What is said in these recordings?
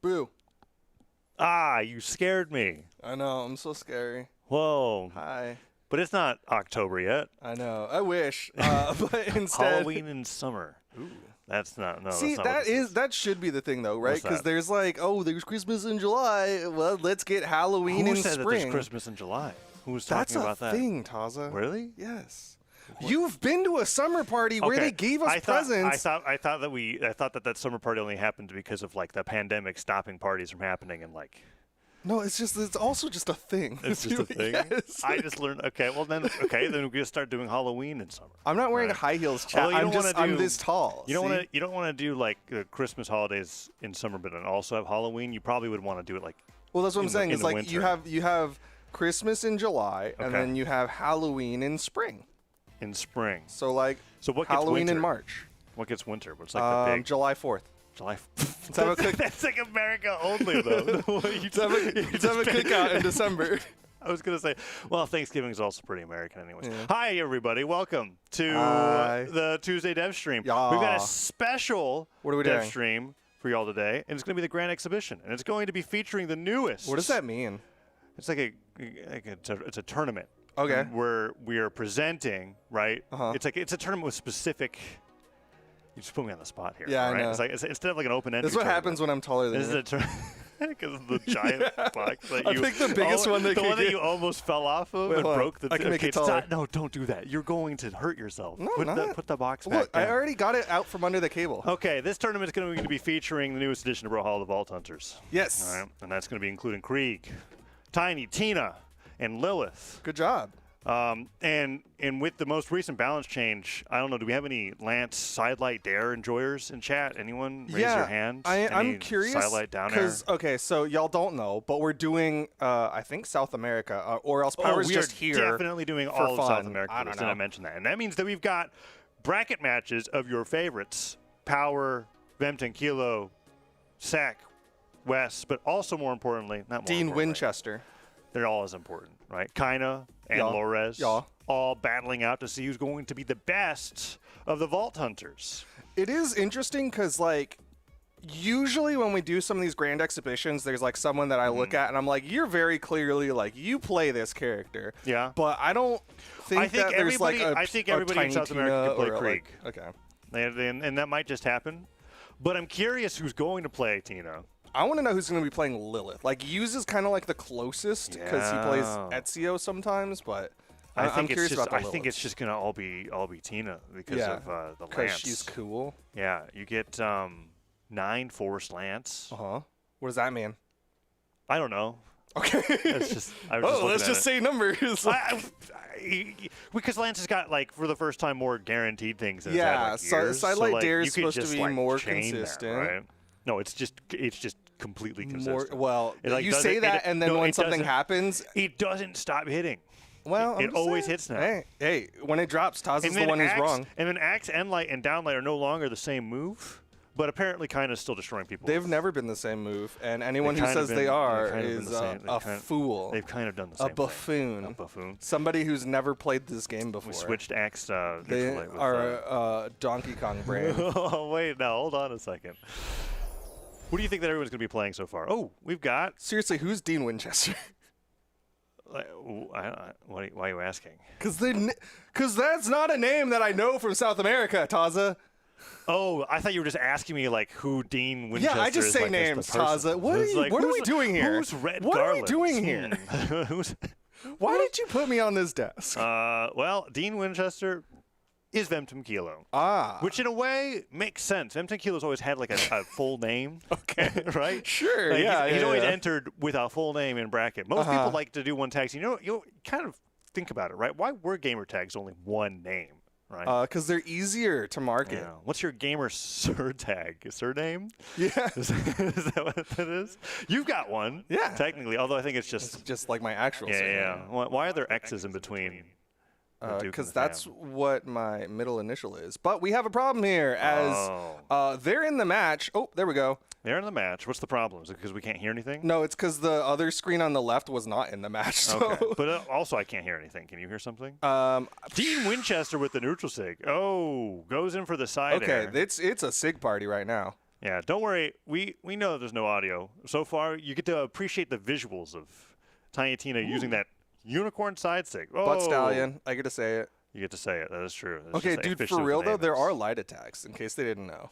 Boo. Ah, you scared me. I know. I'm so scary. Whoa. Hi. But it's not October yet. I know. I wish. But instead. Halloween in summer. Ooh. That's not. No. See, that's not that should be the thing, though, right? What's Because that? there's like, oh, there's Christmas in July. Well, let's get Halloween Who in said spring. that there's Christmas in July? Who was talking about that? That's a thing, Taza. Really? Yes. You've been to a summer party where they gave us presents. I thought that summer party only happened because of like the pandemic stopping parties from happening and like. No, it's also just a thing. It's just a thing. Yes. I just learned. Then we're gonna start doing Halloween in summer. I'm not wearing high heels, chat. I'm this tall. You don't want to do like the Christmas holidays in summer, but then also have Halloween. You probably would want to do it like. Well, that's what I'm saying. It's like winter. you have Christmas in July, and then you have Halloween in spring. In spring. So what gets Halloween winter? in March? What gets winter? What's like the big July 4th. July. That's like America only, though. Let's have a cookout in December. I was going to say, well, Thanksgiving is also pretty American anyways. Yeah. Hi, everybody. Welcome to the Tuesday Dev Stream. Yeah. We've got a special Dev doing? Stream for y'all today, and it's going to be the Grand Exhibition, and it's going to be featuring the newest. What does that mean? It's like it's a tournament. Okay. Where we are presenting, right? Uh-huh. It's a tournament with specific. You just put me on the spot here. Yeah, right? I know. It's like instead of like an open entry. This is what happens when I'm taller than you. Because of the giant box that I think the biggest one they the could one that get. you almost fell off of Wait, and hold on. broke the. I can make it taller. No, don't do that. You're going to hurt yourself. No, put the box back. Look, down. I already got it out from under the cable. Okay, this tournament is going to be featuring the newest edition of Brawlhalla, the Vault Hunters. Yes. All right, and that's going to be including Krieg, Tiny, Tina, and Lilith. Good job. And with the most recent balance change, I don't know, do we have any Lance Sidelight Dare enjoyers in chat? Anyone raise your hand? I'm curious Sidelight Down Air? okay, so y'all don't know, but we're doing I think South America, or else Power's we just are here. Definitely doing for all of fun. South America. I don't Did I know. mention that? And that means that we've got bracket matches of your favorites: Power, Vemton, Kilo, Sac, Wes, but also more importantly, not more Dean importantly, Winchester. they're all as important, right? Kaida and Loers, all battling out to see who's going to be the best of the Vault Hunters. It is interesting because, like, usually when we do some of these grand exhibitions, there's, like, someone that I look at and I'm like, you're very clearly, like, you play this character. Yeah. But I don't think that there's, like, I think everybody in South America can play Krieg. Okay. And that might just happen. But I'm curious who's going to play Tina. I want to know who's going to be playing Lilith. Like, Yuz is kind of like the closest because he plays Ezio sometimes, but I'm curious about the Lilith. I think it's just going to all be Tina because of the Lance. Because she's cool. Yeah, you get 9 Force Lance. Uh-huh. What does that mean? I don't know. Okay. Let's just say numbers. Because Lance has got, like, for the first time, more guaranteed things than yeah, it's had, like, years. Sidelight Dare you is could supposed to just, be like, more chain consistent. There, right? No, it's just completely consistent. You say that, and then when something happens, it doesn't stop hitting. Well, it always hits now. Hey, when it drops, Taz is the one who's wrong. And then Axe, Endlight, and Downlight are no longer the same move, but apparently kind of still destroying people. They've never been the same move, and anyone who says they are is a fool. They've kind of done the same A buffoon. thing. A buffoon. Somebody who's never played this game before. We switched Axe. They are Donkey Kong brain. Oh, wait, now, hold on a second. Who do you think that everyone's going to be playing so far? Oh, we've got... Seriously, who's Dean Winchester? Why are you asking? Because that's not a name that I know from South America, Taza. Oh, I thought you were just asking me, like, who Dean Winchester is. Yeah, I just say like, names, Taza. What are we doing here? Who's Red What Garland? are we doing here? Why did you put me on this desk? Well, Dean Winchester is Vemton Kilo. Which in a way makes sense. Vemton Kilo's always had like a full name. Okay. Right? Sure, like he's always entered with a full name in bracket. Most people like to do one tag. You kind of think about it, right? Why were gamer tags only one name? Right? Because they're easier to market. Yeah. What's your gamer tag? Surname? Yeah. Is that what that is? You've got one. Yeah. Technically, although I think it's just like my actual surname. Yeah. Why are there X's in between? Because that's what my middle initial is. But we have a problem here as they're in the match. Oh, there we go. They're in the match. What's the problem? Is it because we can't hear anything? No, it's because the other screen on the left was not in the match. So. Okay. But also I can't hear anything. Can you hear something? Dean Winchester with the neutral sig. Oh, goes in for the side air. Okay, it's a sig party right now. Yeah, don't worry. We know that there's no audio. So far, you get to appreciate the visuals of Tiny Tina using that unicorn side stick. Oh, Butt stallion. I get to say it. You get to say it. That is true. That's Okay, just dude, officially for what real, the though, name there is. are light attacks, in case they didn't know.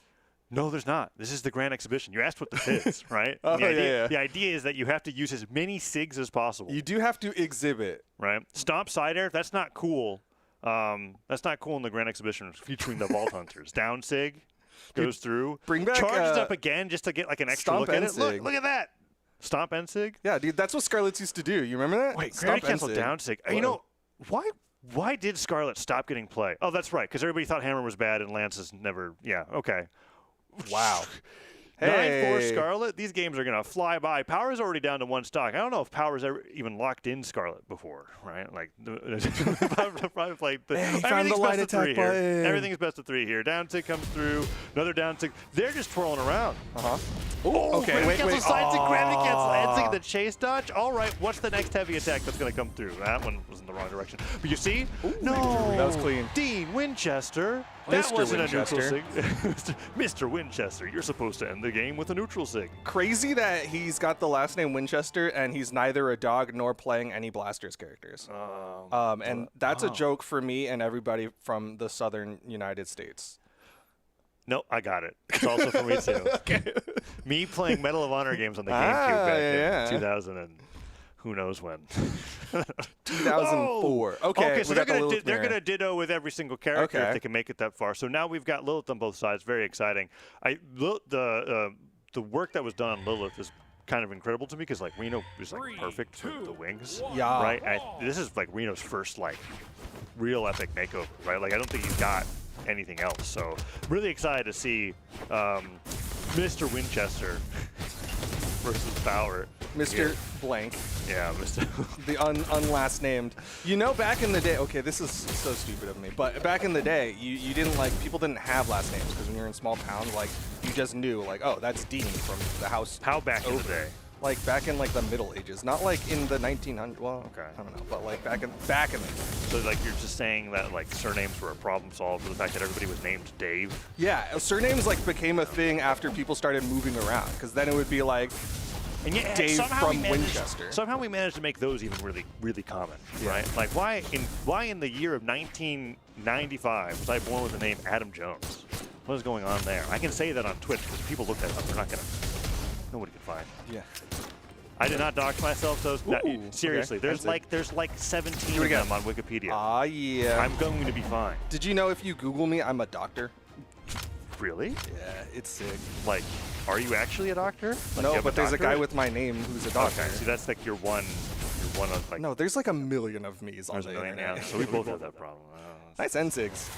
No, there's not. This is the Grand Exhibition. You asked what this is, right? Oh, the idea, yeah. The idea is that you have to use as many SIGs as possible. You do have to exhibit. Right? Stomp side air, that's not cool. That's not cool in the Grand Exhibition featuring the Vault Hunters. Down SIG goes through. Bring back, charges up again just to get like an extra Stomp look at and it. Look, SIG. look at that. Stomp and SIG? Yeah, dude, that's what Scarlet's used to do. You remember that? Wait, Stomp gravity and cancel SIG. down SIG. You know, why did Scarlet stop getting play? Oh, that's right, because everybody thought Hammer was bad and Lance is never. Yeah, okay. Wow. 9-4 Scarlet. These games are going to fly by. Power's already down to 1 stock. I don't know if Power's ever even locked in Scarlet before, right? Like, probably played found the light attack button. Everything's best of 3 here. Down tick comes through. Another down tick. They're just twirling around. Oh, okay, gravity wait. cancel, side tick, gravity cancel, and tick the chase dodge. All right, what's the next heavy attack that's going to come through? That one was in the wrong direction. But you see? No. That was clean. Dean Winchester. That Mr. wasn't Winchester. a neutral sig. Mr. Winchester, you're supposed to end the game with a neutral sig. Crazy that he's got the last name Winchester and he's neither a dog nor playing any Blasters characters. And that's a joke for me and everybody from the southern United States. No, I got it. It's also for me too. Okay. Me playing Medal of Honor games on the GameCube back in 2000 and who knows when. 2004. Okay, so we they're got the Lilith gonna mirror. ditto with every single character Okay. if they can make it that far. So now we've got Lilith on both sides. Very exciting. The work that was done on Lilith is kind of incredible to me because like Reno is like perfect for the wings. Yeah. Right. This is like Reno's first like real epic makeover. Right. Like I don't think he's got anything else. So really excited to see Mr. Winchester versus Power. Mr. Blank, Yeah, Mr. the unlast named. You know, back in the day, okay, this is so stupid of me, but back in the day, you didn't like, people didn't have last names because when you're in small towns, like, you just knew, like, oh, that's Dean from the house. How back in the over. day? Like back in like the Middle Ages, not like in the 1900s. Well, Okay. I don't know, but like back in the day. So like you're just saying that like surnames were a problem solved for the fact that everybody was named Dave? Yeah, surnames like became a thing after people started moving around, because then it would be like And yet, Dave somehow from Winchester. Somehow we managed to make those even really, really common, Yeah. right? Like why in the year of 1995 was I born with the name Adam Jones? What is going on there? I can say that on Twitch because people look that up. They're not gonna. Nobody can find. yeah. I did not dox myself. Those Ooh, seriously. okay. There's like 17 we of go. them on Wikipedia. Ah, yeah. I'm going to be fine. Did you know if you Google me, I'm a doctor? Really? Yeah, it's sick. Like, are you actually a doctor? Like, you No, have but there's a guy doctorate? with my name who's a doctor. Okay, see, that's like your one of like. No, there's like a million of me's on there's the a million, internet. yeah. So we both have that problem. Nice NSIGs.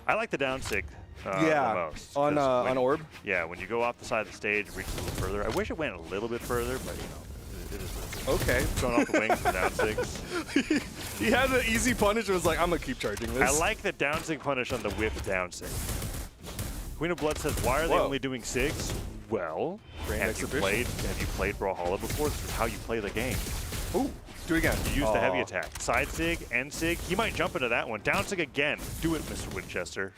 I like the down sig Yeah, the most. on 'cause on Orb. Yeah, when you go off the side of the stage, it reaches a little further. I wish it went a little bit further, but you know, it is what it is. Okay. Going off the wings for down sigs. He had an easy punish and was like, I'm gonna keep charging this. I like the down sig punish on the whip down sig. Queen of Blood says, why are they Whoa. only doing sigs? Well, Grand have you exhibition. played Brawlhalla before? This is how you play the game. Ooh, do it again. You use the heavy attack. Side sig, end sig. He might jump into that one. Down sig again. Do it, Mr. Winchester.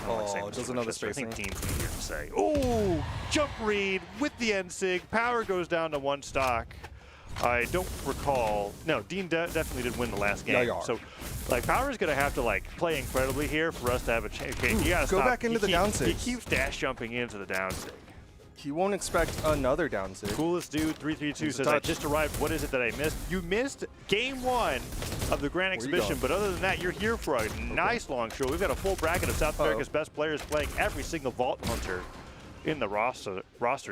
I don't like saying Oh, Mr. doesn't know the Winchester. I think spacing. Dean's easier to say. Oh, jump read with the end sig. Power goes down to 1 stock. I don't recall. No, Dean definitely did win the last game. Yeah. So, like, Power's going to have to, like, play incredibly here for us to have a chance. Okay, you gotta go stop. back into the down He sigs. keeps dash jumping into the down sig. He won't expect another down sig. Coolest dude 332 He's a says, I touch. just arrived. What is it that I missed? You missed game 1 of the Grand Where you Exhibition, going? but other than that, you're here for a nice long show. We've got a full bracket of South America's best players playing every single Vault Hunter in the roster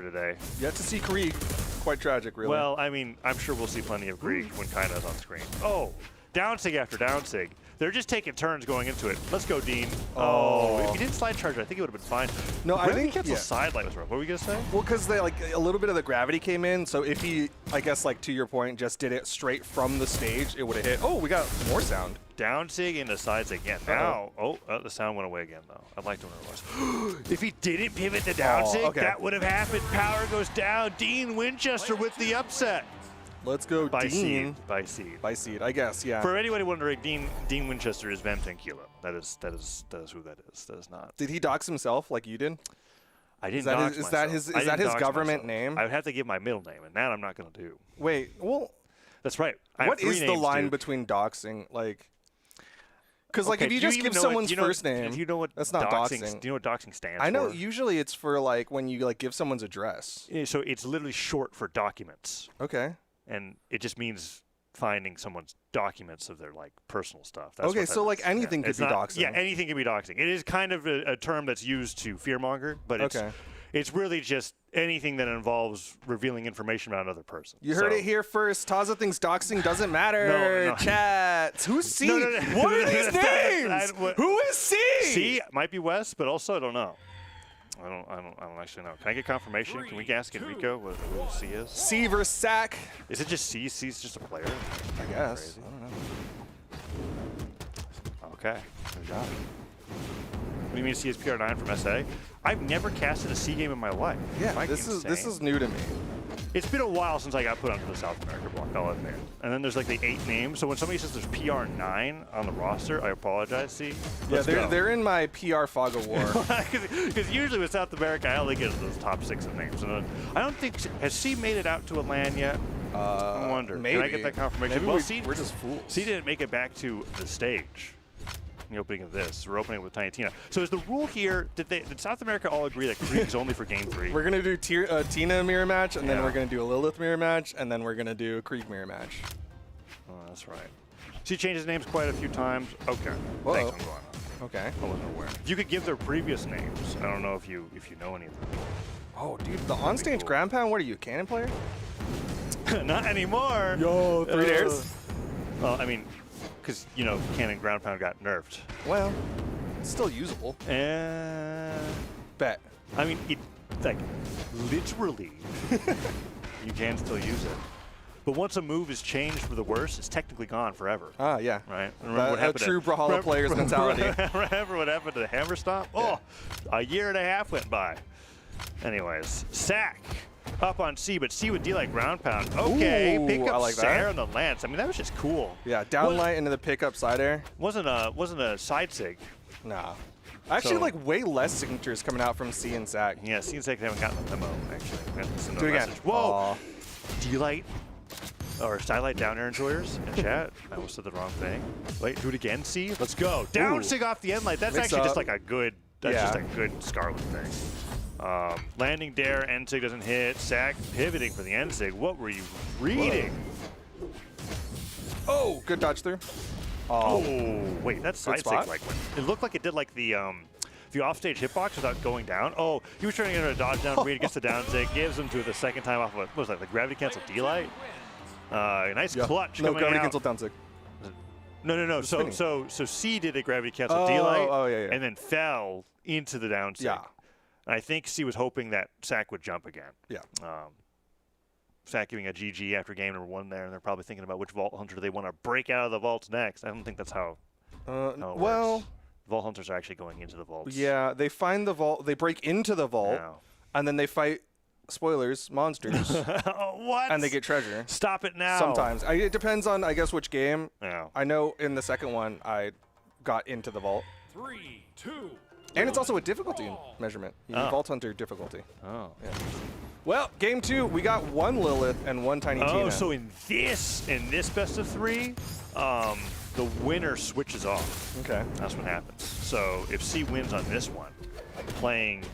today. Yet to see Krieg. Quite tragic, really. Well, I mean, I'm sure we'll see plenty of Greek when Kaida's on screen. Oh, down sig after down sig. They're just taking turns going into it. Let's go, Dean. Oh, if he didn't slide charge, I think it would have been fine. No, I think- cancel yeah. side light was rough. What were we gonna say? well, because they like a little bit of the gravity came in, so if he, I guess, like to your point, just did it straight from the stage, it would have hit. Oh, we got more sound. Down sig into side sig again. Now, the sound went away again though. I liked it when it was. If he didn't pivot to down sig, okay. that would have happened. Power goes down. Dean Winchester with the upset. Let's go, By Dean. seed. By seed. By seed, I guess. Yeah. For anybody wondering, Dean Winchester is Vem 10 Kilo. That is who that is. That is not. Did he dox himself like you did? I didn't Is that dox his, is myself. that his, I is that didn't his dox government myself. name? I would have to give my middle name, and that I'm not going to do. Wait, well, That's right. I what have 3 is the names, line dude. between doxing? Like, because like Okay, if you do just even give know someone's do you know, first name, do you know what that's not doxing. Do you know what doxing stands for? I know usually it's for like when you like give someone's address. Yeah, so it's literally short for documents, Okay. and it just means finding someone's documents of their like personal stuff. That's Okay, what that so like is. anything Yeah. could It's be not- doxing. Yeah, anything can be doxing. It is kind of a term that's used to fearmonger, but it's really just anything that involves revealing information about another person. You heard So- it here first. Taza thinks doxing doesn't matter. No. Chat. Who's C? No. What are these names? Who is C? C might be Wes, but also I don't know. I don't actually know. Can I get confirmation? Can we ask Enrico what who C is? C versus Sack. Is it just C? C's just a player? I guess. Crazy. I don't know. Okay. Good job. What do you mean CSPR9 from SA? I've never casted a C game in my life. Yeah, Like, this insane. is new to me. It's been a while since I got put onto the South America block, I'll admit. And then there's like the 8 names. So when somebody says there's PR9 on the roster, I apologize, C. Yeah, they're in my PR fog of war. Because usually with South America, I only get those top 6 of names. And I don't think, has C made it out to a LAN yet? I wonder. Maybe. Can I get that confirmation? Maybe C, we're just fools. C didn't make it back to the stage. The opening of this. We're opening with Tiny Tina. So is the rule here, did South America all agree that Krieg is only for game 3? We're going to do Tina mirror match, and then we're going to do a Lilith mirror match, and then we're going to do a Krieg mirror match. Oh, that's right. So he changed his names quite a few times. Okay. Whoa. Thanks, I'm going on. Okay. I wasn't aware. You could give their previous names. I don't know if you know any of them. Oh, dude, the on-stage cool. ground pound, what are you, a cannon player? Not anymore. Yo, 3 dares? Well, I mean, because, you know, cannon ground pound got nerfed. Well, it's still usable. Bet. I mean, it, like, literally, you can still use it. But once a move is changed for the worse, it's technically gone forever. Ah, yeah. Right? Remember what happened a true Brawlhalla player's mentality. Remember what happened to the Hammer Stomp? Oh, a year and a half went by. Anyways, Sack up on C, but C would deal like ground pound. Okay, Ooh, pick I up like Sarah that. on the lance. I mean, that was just cool. Yeah, down light into the pickup side air. Wasn't a side sig. Nah. Actually, So- like, way less signatures coming out from C and Sack. Yeah, seems like they haven't gotten the memo, actually. We have to send Do a it again. message. Whoa! D-light or skylight down air enjoyers in chat. I almost said the wrong thing. Wait, do it again, C? Let's go. Down Ooh. sig off the end light. That's Mix actually up. just like a good, that's just Yeah. a good Scarlet thing. Landing dare, end sig doesn't hit. Sack pivoting for the end sig. What were you reading? Oh, good dodge through. Oh, wait, that side sig spot. like went. It looked like it did like the offstage hitbox without going down. Oh, he was trying to get a dodge down read, gets the down sig, gives him to the second time off of what was that, the gravity cancel D-light? Nice clutch No, coming gravity out. cancel down sig. No. spinning. So C did a gravity cancel Oh, D-light, oh, yeah. and then fell into the down sig. Yeah. And I think C was hoping that Sack would jump again. Yeah. Sack giving a GG after game number 1 there, and they're probably thinking about which Vault Hunter they want to break out of the vaults next. I don't think that's how it well, works. Vault Hunters are actually going into the vaults. yeah, they find the vault, they break into the vault, Now. and then they fight, spoilers, monsters, What? and they get treasure. Stop it now. Sometimes. It depends on, I guess, which game. Yeah. I know in the second one, I got into the vault. 3, 2, And it's also a difficulty measurement. You need Oh. Vault Hunter difficulty. Oh. Yeah. Well, game 2, we got 1 Lilith and 1 Tiny Tina. Oh, so in this best of 3, the winner switches off. Okay. That's what happens. So if C wins on this one, playing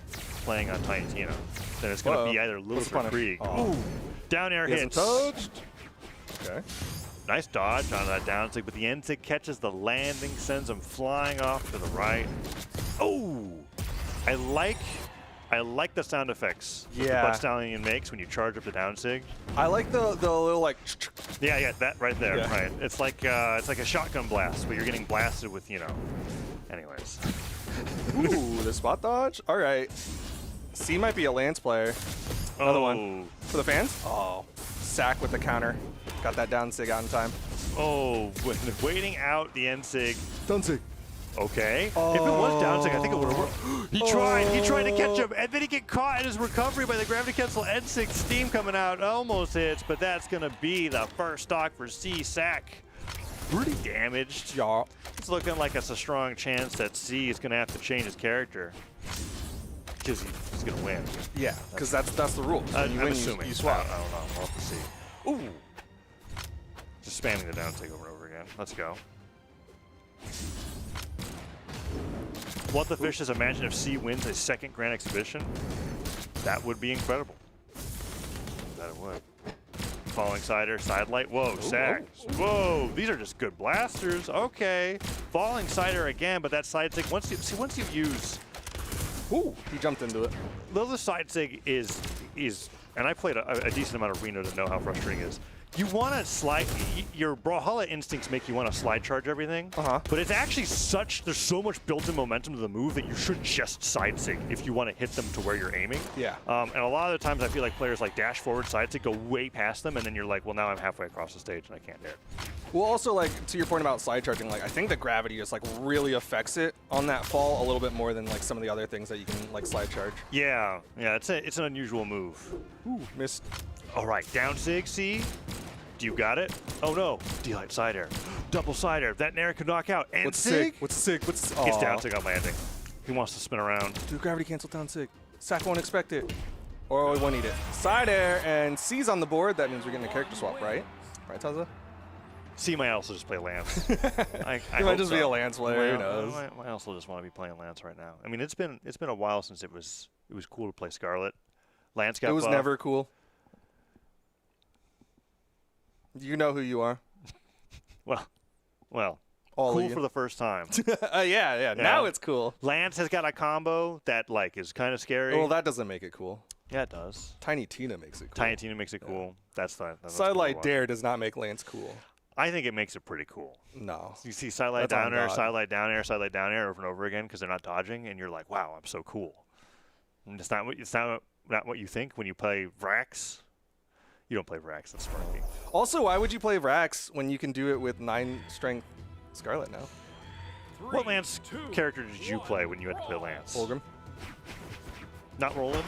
on Tiny Tina, then it's going to Uh-oh. be either What's Lilith the or punish? Krieg. Oh. Ooh, down air He hasn't hits. touched. Okay. Nice dodge on that down sig, but the end sig catches the landing, sends him flying off to the right. Oh, I like the sound effects that the Yeah. Buck Stallion makes when you charge up the down sig. I like the little, like, Yeah, that right there, Yeah. right. It's like a shotgun blast, but you're getting blasted with, anyways. ooh, the spot dodge? All right. C might be a Lance player. Another one. For the fans? Oh, Sack with the counter. Got that down sig out in time. Oh, waiting out the end sig. Down sig. Okay. If it was down sig, I think it would have worked. He tried to catch him, and then he get caught in his recovery by the gravity cancel end sig. Steam coming out, almost hits, but that's gonna be the first stock for C. Sack. Pretty damaged. Yeah. It's looking like it's a strong chance that C is gonna have to change his character. because he's gonna win. Yeah, because that's the rule. When you I'm win, assuming. you swap. I don't know. We'll have to see. Ooh. Just spamming the down take over and over again. Let's go. What the fish is, imagine if C wins a second Grand Exhibition. That would be incredible. That it would. Falling Cider, side light. Whoa, sack. Whoa, these are just good blasters. Okay. Falling Cider again, but that side sig, once you use. Ooh, he jumped into it. Lilith's side sig is, and I played a decent amount of Reno to know how frustrating it is. You want to slide, your Brawlhalla instincts make you want to slide charge everything, but it's actually there's so much built-in momentum to the move that you should just side sig if you want to hit them to where you're aiming. Yeah. And a lot of the times I feel like players like dash forward, side sig, go way past them, and then you're like, well, now I'm halfway across the stage and I can't dare. Well, also, like, to your point about slide charging, like, I think the gravity just, like, really affects it on that fall a little bit more than, like, some of the other things that you can, like, slide charge. Yeah, it's an unusual move. Ooh, missed. All right, down sig, C. Do you got it? Oh no, D-light side air. Double side air. That Nair could knock out. And What's sig? What's sig? What's It's down sig on landing. He wants to spin around. Do gravity cancel down sig. Sack won't expect it. Or we won't need it. Side air and C's on the board. That means we're getting a character swap, right? Right, Taza? C might also just play Lance. I He might just so. be a Lance player. Who knows? I also just want to be playing Lance right now. I mean, it's been a while since it was cool to play Scarlet. Lance got It was buffed. never cool. You know who you are. Well, All cool of you. for the first time. Yeah. Now it's cool. Lance has got a combo that like is kind of scary. Well, that doesn't make it cool. Yeah, it does. Tiny Tina makes it cool. Tiny Tina makes it cool. That's fine. Sidelight Dare does not make Lance cool. I think it makes it pretty cool. No. You see sidelight That's on down air, God. sidelight down air, sidelight down air over and over again because they're not dodging, and you're like, wow, I'm so cool. And it's not what you think when you play Vrax. You don't play Vrax, that's Sparky. Also, why would you play Vrax when you can do it with 9 strength Scarlet now? What Lance character did you play when you had to play Lance? Fulgrim. Not Roland?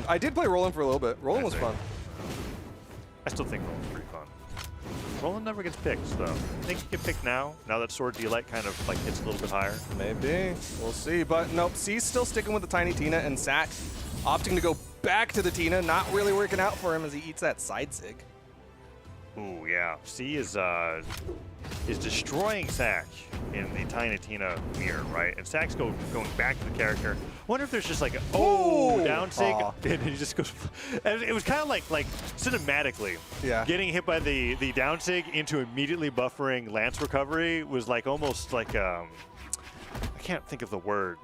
I did play Roland for a little bit. Roland was fun. I still think Roland's pretty fun. Roland never gets picked, though. I think he get picked now that Sword D-Light kind of like hits a little bit higher. Maybe. We'll see. But nope, C's still sticking with the Tiny Tina, and Sack opting to go back to the Tina. Not really working out for him as he eats that side sig. Ooh, yeah. C is destroying Sack in the Tiny Tina mirror, right? And Sack's going back to the character. Wonder if there's just like a down sig, and he just goes. It was kind of like cinematically. Yeah. Getting hit by the down sig into immediately buffering Lance recovery was like almost like I can't think of the word.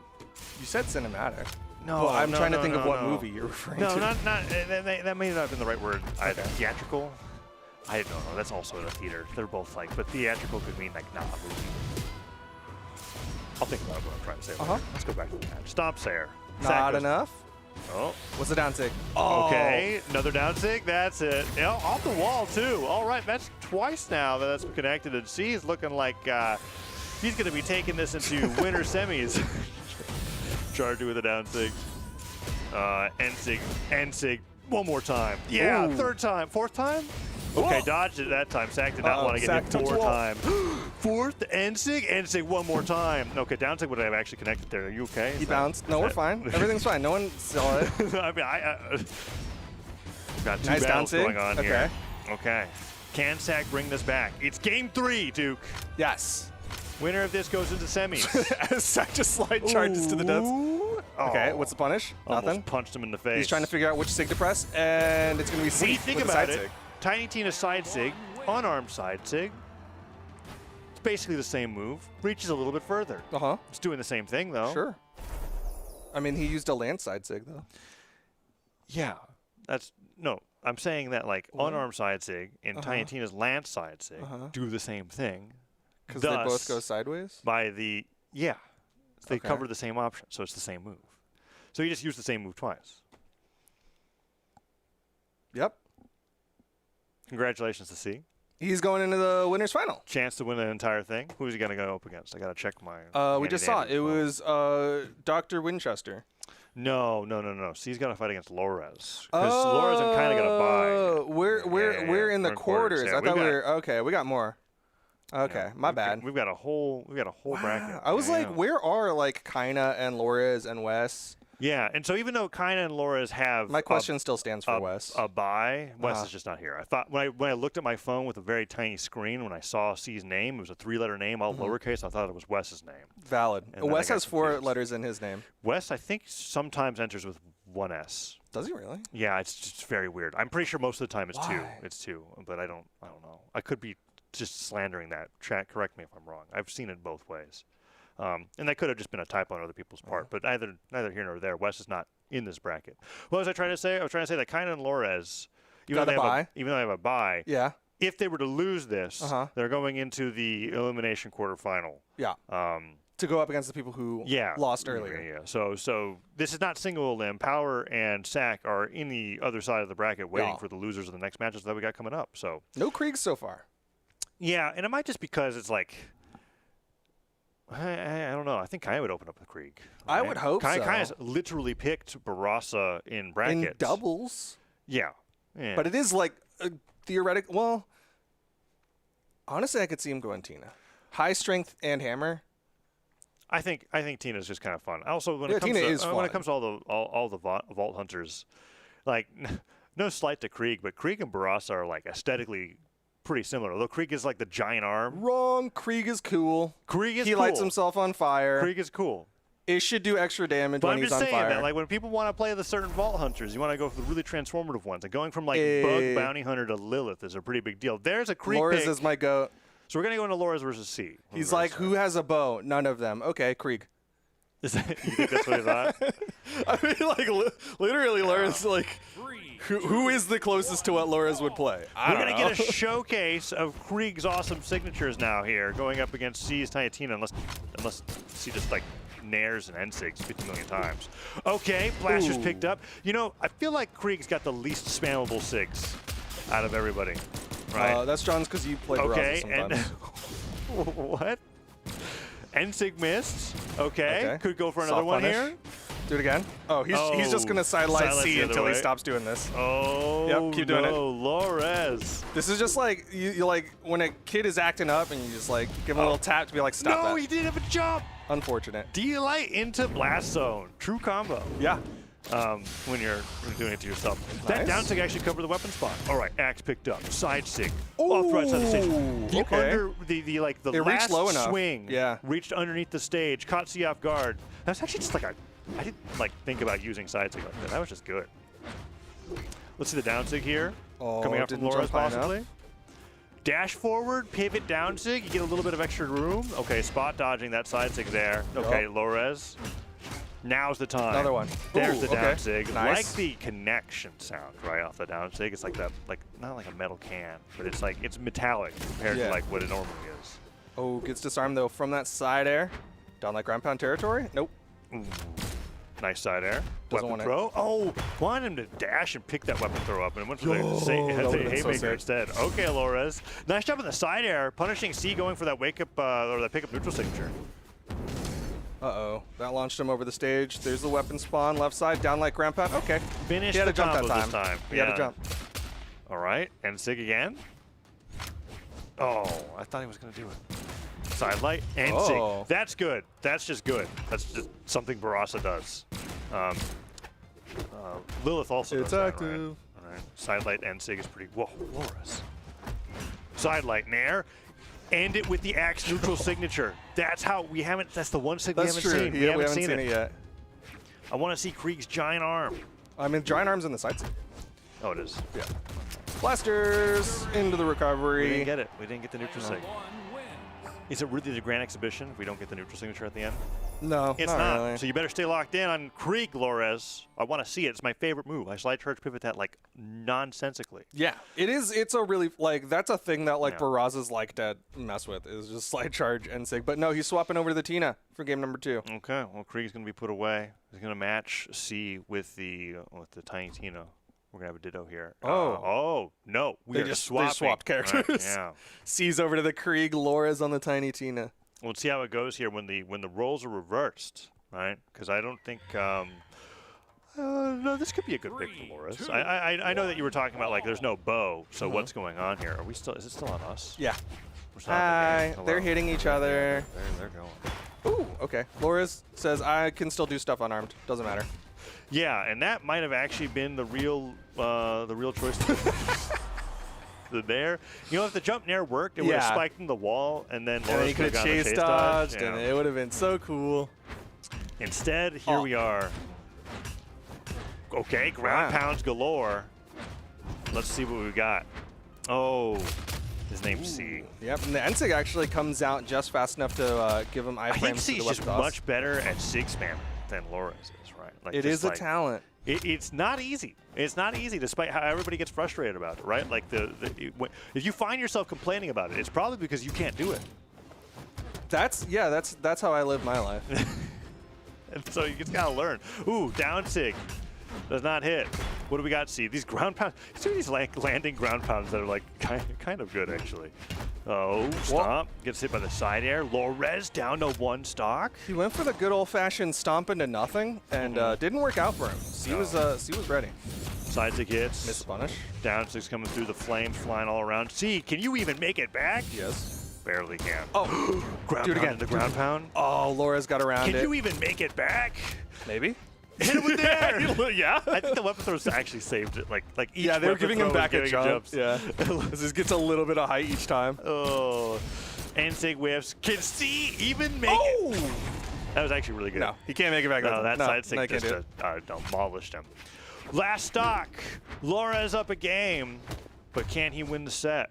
You said cinematic. No, well, I'm trying to think of what no. movie you're referring to. No, not that may not have been the right word. Okay. Theatrical. I don't know. That's also in a theater. They're both like, but theatrical could mean like not a movie. I'll think about what I'm trying to say. Later. Let's go back to the match. Stomp Sayer. Not enough. Oh. What's the down sig? Oh. Okay, another down sig. That's it. Yeah, off the wall too. All right, that's twice now that that's connected. And C is looking like he's going to be taking this into winter semis. Charge with a down sig. End sig. One more time. Yeah, third time. Fourth time? Okay, dodged it that time. Sack did not want to get hit 4 times. Fourth, end sig one more time. Okay, down sig would have actually connected there. Are you okay? He bounced. No, we're fine. Everything's fine. No one saw it. I mean, we've got 2 Nice down battles sig. going on here. Okay. Can Sack bring this back? It's game 3, Duke. Yes. Winner of this goes into semis. As Sack just slide charges to the depths. Okay, what's the punish? Almost Nothing. punched him in the face. He's trying to figure out which sig to press, and it's going to be C. When you think with the about side it, sig. Tiny Tina side sig, unarmed side sig. It's basically the same move. Reaches a little bit further. It's doing the same thing, though. Sure. I mean, he used a Lance side sig, though. Yeah. I'm saying that, like, unarmed side sig and Tiny Tina's Lance side sig do the same thing. Because they both go sideways? They cover the same option, so it's the same move. So you just use the same move twice. Yep. Congratulations to C. He's going into the winner's final. Chance to win the entire thing. Who's he going to go up against? I got to check my... We just saw it. It was Dr. Winchester. No. C's got to fight against Loers. Because Loers have kind of got a bye. We're in the quarters. Yeah, I thought we were... Okay, we got more. Okay, yeah, my bad. We've got a whole bracket. I was like, where are like Kaida and Loers and Wes? Yeah, and so even though Kaida and Loers have My question still stands for Wes. a bye, Wes is just not here. I thought when I looked at my phone with a very tiny screen, when I saw C's name, it was a 3-letter name, all lowercase. I thought it was Wes's name. Valid. And Wes then I has got 4 confused. letters in his name. Wes, I think, sometimes enters with 1 S. Does he really? Yeah, it's just very weird. I'm pretty sure most of the time it's 2. Why? It's 2, but I don't know. I could be just slandering that. Chat, correct me if I'm wrong. I've seen it both ways. And that could have just been a typo on other people's part, but neither here nor there. Wes is not in this bracket. What was I trying to say? I was trying to say that Kaida and Loers, even though they have a bye, Yeah. if they were to lose this, they're going into the elimination quarterfinal. Yeah. To go up against the people who lost earlier. Yeah. So this is not single elim. Power and Sack are in the other side of the bracket waiting for the losers of the next matches that we got coming up. So no Kriegs so far. Yeah, and it might just because it's like, I don't know. I think Kaida would open up the Krieg. Right? I would hope so. Kaida's literally picked Barasa in brackets. In doubles. Yeah. But it is like a theoretic. Well, honestly, I could see him going Tina. High strength and hammer. I think Tina's just kind of fun. Also, when it comes to all the Vault Hunters, like no slight to Krieg, but Krieg and Barasa are like aesthetically pretty similar. Although Krieg is like the giant arm. Wrong. Krieg is cool. He lights himself on fire. Krieg is cool. It should do extra damage when he's on fire. I'm just saying that, like, when people want to play the certain Vault Hunters, you want to go for the really transformative ones. And going from, like, Bug Bounty Hunter to Lilith is a pretty big deal. There's a Krieg Loers is my goat. So we're going to go into Loers versus C. He's like, who has a bow? None of them. Okay, Krieg. You think that's what he thought? I mean, like, literally, Loers, like, who is the closest to what Loers would play? We're going to get a showcase of Krieg's awesome signatures now here, going up against C's Tiny Tina, unless C just, like, nairs and NSIGs 50 million times. Okay, Blaster's picked up. You know, I feel like Krieg's got the least spammable SIGs out of everybody, right? That's John's because you play Brawlhalla sometimes. And what? NSIG missed. Okay, could go for another one here. Do it again. Oh, he's just gonna sidelight C until he stops doing this. Oh, yep, keep doing it. Loers. This is just like you like when a kid is acting up and you just like give him a little tap to be like, stop that. No, he didn't have a jump. Unfortunate. D-Light into Blast Zone. True combo. Yeah. When you're doing it to yourself. Nice. That down sig actually covered the weapon spot. All right, axe picked up. Side sig. Off the right side of the stage. The last low enough. swing. Yeah. Reached underneath the stage. Caught C off guard. That's actually just like I didn't like think about using side sig like that. That was just good. Let's see the down sig here. Coming out from Loers possibly. Dash forward, pivot down sig, you get a little bit of extra room. Okay, spot dodging that side sig there. Okay, Loers. Now's the time. Another one. There's the down sig. Nice. Like the connection sound right off the down sig. It's like that, like not like a metal can, but it's like it's metallic compared to like what it normally is. Oh, gets disarmed though from that side air. Down like ground pound territory. Nope. Ooh. Nice side air. Doesn't Weapon throw. Oh, wanted him to dash and pick that weapon throw up, and went for the haymaker instead. Okay, Loers. Nice job in the side air, punishing C, going for that wake up or that pick up neutral signature. Uh-oh. That launched him over the stage. There's the weapon spawn, left side, down like ground pound. Okay. Finished he had the a jump that combos this time. He had a jump. All right, and Sig again. Oh, I thought he was going to do it. Side light and Sig. That's good. That's just good. That's just something Barasa does. Lilith also does that, right? All right. Side light and Sig is pretty. Whoa, Loers. Side light nair. End it with the axe neutral signature. That's how we haven't. That's the one sig we haven't seen. Yeah, we haven't seen it yet. I want to see Krieg's giant arm. I mean, giant arm's in the side sig. Oh, it is. Yeah. Blasters into the recovery. We didn't get it. We didn't get the neutral sig. Is it really the grand exhibition if we don't get the neutral signature at the end? No, it's not. Really. So you better stay locked in on Krieg, Loers. I want to see it. It's my favorite move. I slide charge pivot that like nonsensically. Yeah, it is. It's a really like that's a thing that like Barraza's like to mess with is just slide charge and sig. But no, he's swapping over to the Tina for game number 2. Okay, well Krieg's gonna be put away. He's gonna match C with the Tiny Tina. We're gonna have a ditto here. Oh no, they just swapped characters. Right, yeah. C's over to the Krieg, Loers on the Tiny Tina. We'll see how it goes here when the roles are reversed, right? Because I don't think. No, this could be a good pick for Loers. I know that you were talking about like there's no bow, so what's going on here? Are we still? Is it still on us? Yeah. Hi. They're hitting each other. They're going. Ooh. Okay. Loers says I can still do stuff unarmed. Doesn't matter. Yeah, and that might have actually been the real choice. There, you know, if the jump nair worked, it would have spiked in the wall, and then he could have chase dodged, and it would have been so cool. Instead, here we are. Okay, ground pounds galore. Let's see what we got. Oh, his name's C. Yep, and the Ensig actually comes out just fast enough to give him iframes. I think C's just much better at sig spam than Loers is, right? Like, it is a talent. It's not easy. It's not easy, despite how everybody gets frustrated about it, right? Like if you find yourself complaining about it, it's probably because you can't do it. That's how I live my life. And so you just gotta learn. Ooh, down sig. Does not hit. What do we got? See these ground pounds. See these landing ground pounds that are like kind of good actually. Oh, stomp. Gets hit by the side air. Loers down to 1 stock. He went for the good old-fashioned stomp into nothing, and didn't work out for him. C was ready. Side sig hits. Miss punish. Down sig's coming through the flames, flying all around. C, can you even make it back? Yes. Barely can. Oh, ground do it again. The ground pound. Oh, Laura's got around it. Can you even make it back? Maybe. Hit it with there. Yeah. I think the weapon throws actually saved it. Like each. Yeah, they were giving him back at jumps. Yeah. This gets a little bit of height each time. Oh. Ensig whiffs. Can C even make it? That was actually really good. No, he can't make it back. No, that side sig just demolished him. Last stock. Laura's up a game, but can he win the set?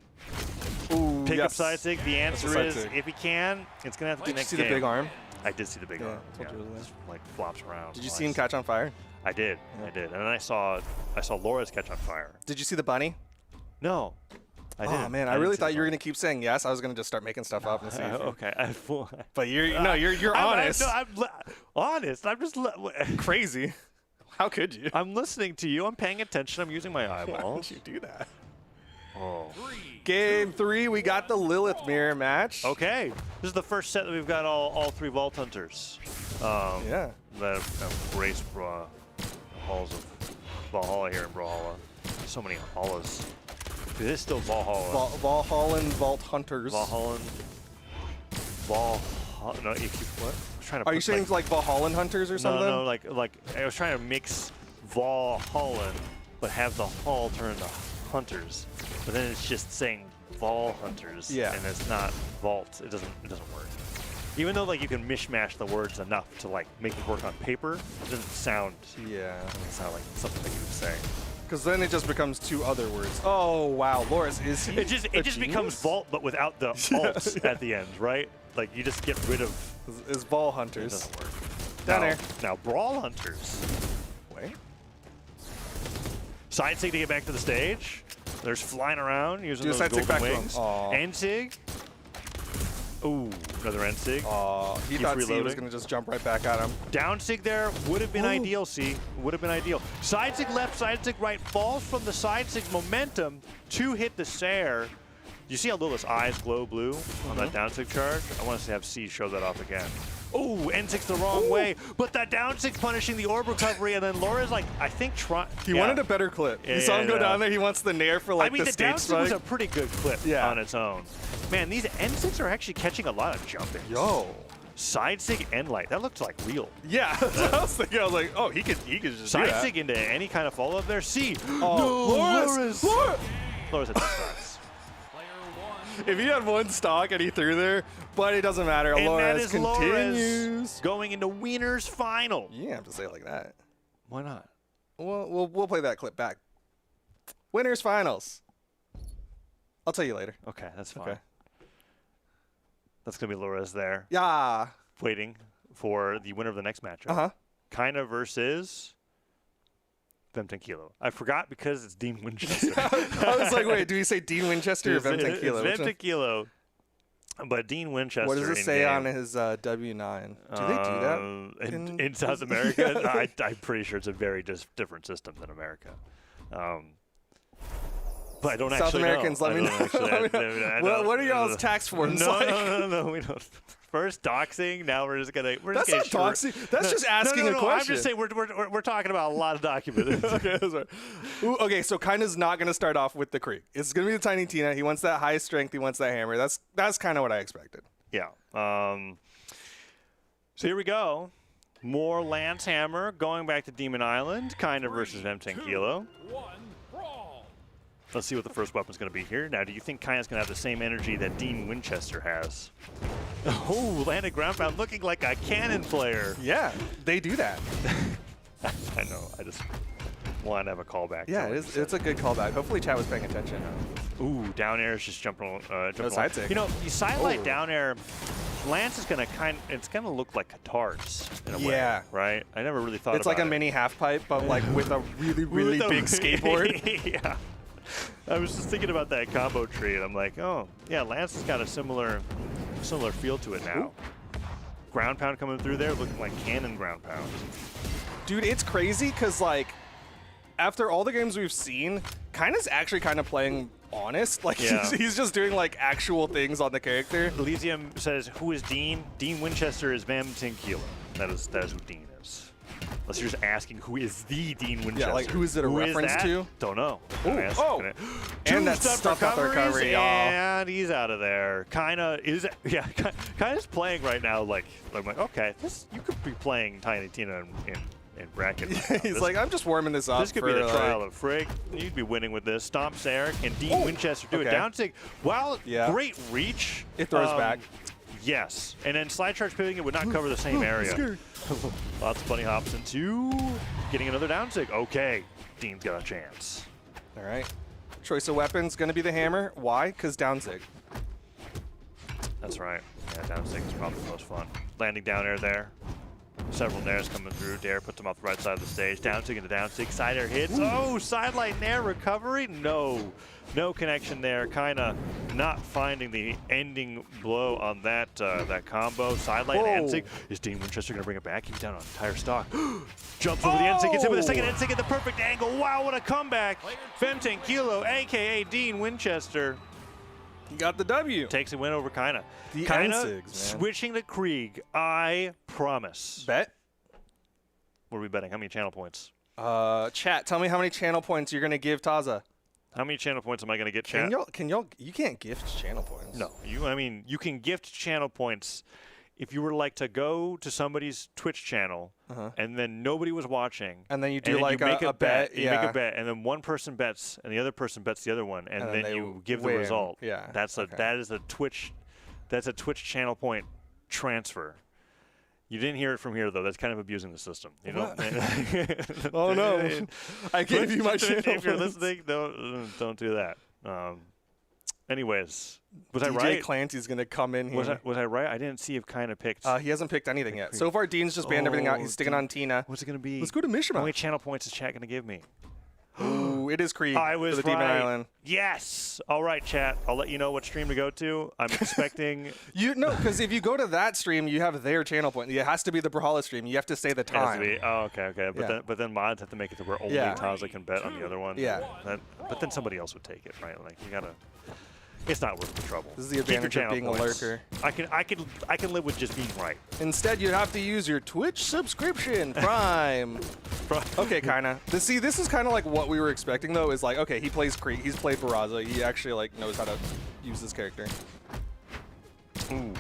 Ooh, Pick up side sig. The answer is, if he can, it's gonna have to be next game. Did you see the big arm? I did see the big arm. Yeah, just, like flops around. Did you see him catch on fire? I did. Yeah. I did. And then I saw Loras catch on fire. Did you see the bunny? No. I didn't. Oh man, I really thought you were gonna keep saying yes. I was gonna just start making stuff up and see. Okay. But you're honest. I'm honest. I'm just crazy. How could you? I'm listening to you. I'm paying attention. I'm using my eyeballs. Why would you do that? Oh. Game 3, we got the Lilith mirror match. Okay. This is the first set that we've got all 3 Vault Hunters. Yeah. That have graced halls of Brawlhalla here in Brawlhalla. So many hallas. It is still Brawlhalla. Valhallan Vault Hunters. Valhallan. No, if you what? I was trying to. Are you saying like Valhallan Hunters or something? No, like I was trying to mix Valhallan, but have the hall turn into Hunters. But then it's just saying Vol Hunters, and it's not Vault. It doesn't work. Even though like you can mishmash the words enough to like make it work on paper, it doesn't sound. Yeah, it doesn't sound like something that you would say. Because then it just becomes 2 other words. Oh wow, Loers, is he? It just becomes Vault, but without the alts at the end, right? Like you just get rid of. Is Ball Hunters? It doesn't work. Down there. Now Brawl Hunters. Wait. Side sig to get back to the stage. There's flying around using those golden wings. Ensig. Ooh, another Ensig. He thought C was going to just jump right back at him. Down sig there would have been ideal, C. Would have been ideal. Side sig left, side sig right. Falls from the side sig momentum to hit the Sair. You see how Lilith's eyes glow blue on that down sig charge? I want to have C show that off again. Oh, N6 the wrong way, but that down 6 punishing the orb recovery, and then Laura's like, I think he wanted a better clip. You saw him go down there. He wants the nair for like the down stage 6 was a pretty good clip on its own. Man, these N6 are actually catching a lot of jumping. Yo. Side sig end light. That looked like real. Yeah, that's what I was thinking. I was like, oh, he could just side do that. sig into any kind of follow up there. C. Oh, no, Loers had 2 stocks. If he had 1 stock and he threw there, but it doesn't matter. And Loers continues. Loers going into Wiener's final. You didn't have to say it like that. Why not? Well, we'll play that clip back. Winners finals. I'll tell you later. Okay, that's fine. Okay. That's going to be Loers there. Yeah. Waiting for the winner of the next matchup. Kaida versus Vemtenkilo. I forgot because it's Dean Winchester. I was like, wait, do you say Dean Winchester or Vemtenkilo? It's Vemtenkilo. But Dean Winchester. What does it say on his W9? Do they do that in South America? I'm pretty sure it's a very different system than America. But I don't South actually Americans, know. let me know. What are y'all's tax forms like? No, we don't. First doxing, now we're just gonna. That's not doxing. That's just asking a question. I'm just saying we're talking about a lot of documents. Okay, that's right. Ooh, okay, so Kaida's not gonna start off with the Creek. It's gonna be the Tiny Tina. He wants that high strength. He wants that hammer. That's kind of what I expected. Yeah. So here we go. More Lance Hammer going back to Demon Island, Kaida versus Vemtenkilo. Let's see what the first weapon's going to be here. Now, do you think Kaida's going to have the same energy that Dean Winchester has? Oh, landed ground pound looking like a cannon player. Yeah, they do that. I know. I just want to have a callback. Yeah, it's a good callback. Hopefully chat was paying attention. Ooh, down air is just jumping. Side take. You know, you sidelight down air. Lance is gonna it's gonna look like Qatar's in a way, right? I never really thought it's about like a mini half pipe, but like with a really big skateboard. Yeah. I was just thinking about that combo tree, and I'm like, oh, yeah, Lance has got a similar feel to it now. Ooh. Ground pound coming through there, looking like cannon ground pound. Dude, it's crazy because like after all the games we've seen, Kaida's actually kind of playing honest. Like he's just doing like actual things on the character. Elysium says, "Who is Dean? Dean Winchester is Vemtenkilo." That is who Dean is. Unless you're just asking who is the Dean Winchester. Yeah, like who is it a reference to? Don't know. And that stuff out the recovery, y'all. And he's out of there. Kaida's playing right now. Like I'm like, okay, you could be playing Tiny Tina in bracket. Right He's like, I'm just warming this up. This could be the trial of Frigg. You'd be winning with this. Stomps Eric and Dean Winchester do it. Down sig. Wow, great reach. It throws back. Yes. And then slide charge pivoting, it would not cover the same area. Lots of bunny hops into getting another down sig. Okay, Dean's got a chance. All right. Choice of weapons going to be the hammer. Why? Because down sig. That's right. Yeah, down sig is probably the most fun. Landing down air there. Several nairs coming through. Dare puts them off the right side of the stage. Down sig into down sig. Side air hits. Oh, sidelight nair recovery. No connection there. Kaida not finding the ending blow on that combo. Sidelight and sig. Is Dean Winchester going to bring it back? He's down on entire stock. Jumps over the end sig. Gets hit with a second end sig at the perfect angle. Wow, what a comeback. Vemtenkilo, a.k.a. Dean Winchester. You got the W. Takes a win over Kaida. Kaida switching to Krieg, I promise. Bet? What are we betting? How many channel points? Chat, tell me how many channel points you're going to give Taza. How many channel points am I going to get, chat? You can't gift channel points. No, you can gift channel points if you were like to go to somebody's Twitch channel and then nobody was watching. And then you do like a bet. You make a bet, and then one person bets, and the other person bets the other one, and then you give the result. Yeah. That is a Twitch channel point transfer. You didn't hear it from here, though. That's kind of abusing the system. You know? Oh, no. I gave you my channel If you're listening, don't do that. Anyways, was I right? DJ Clancy's going to come in here. Was I right? I didn't see if Kaida picked. He hasn't picked anything yet. So far, Dean's just banned everything out. He's sticking on Tina. What's it going to be? Let's go to Mishima. How many channel points is chat going to give me? Ooh, it is Krieg I was for the Demon Island. Yes. All right, chat. I'll let you know what stream to go to. I'm expecting. Because if you go to that stream, you have their channel point. It has to be the Brawlhalla stream. You have to say the time. Okay. But then mods have to make it to where only Taza can bet on the other one. Yeah. But then somebody else would take it, right? Like you gotta. It's not worth the trouble. This is the advantage of being a lurker. I can live with just being right. Instead, you'd have to use your Twitch subscription, Prime. Okay, kinda. This is kind of like what we were expecting, though. Is like, okay, he plays Krieg. He's played Barraza. He actually like knows how to use this character. Ooh.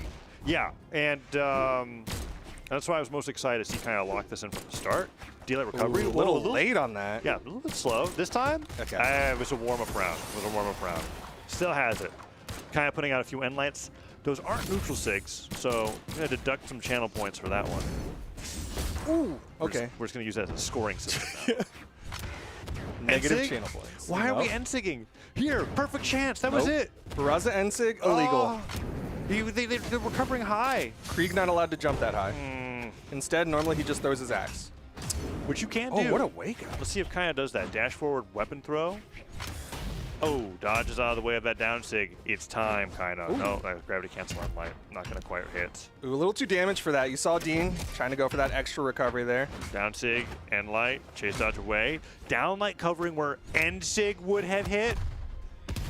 Yeah, and that's why I was most excited to see kind of lock this in from the start. Delay recovery. Ooh, a little late on that. Yeah, a little bit slow. This time, it was a warm-up round. Still has it. Kind of putting out a few end lights. Those aren't neutral sigs, so I'm going to deduct some channel points for that one. Ooh, okay. We're just going to use that as a scoring system now. Negative channel points. Why are we end-sigging? Here, perfect chance. That was it. Barraza end-sig, illegal. They're recovering high. Krieg not allowed to jump that high. Instead, normally he just throws his axe. Which you can do. Oh, what a wake-up. Let's see if Kaida does that. Dash forward weapon throw. Oh, dodges out of the way of that down sig. It's time, Kaida. No, gravity cancel on light. Not going to quite hit. Ooh, a little too damaged for that. You saw Dean trying to go for that extra recovery there. Down sig and light. Chase dodge away. Down light covering where end sig would have hit.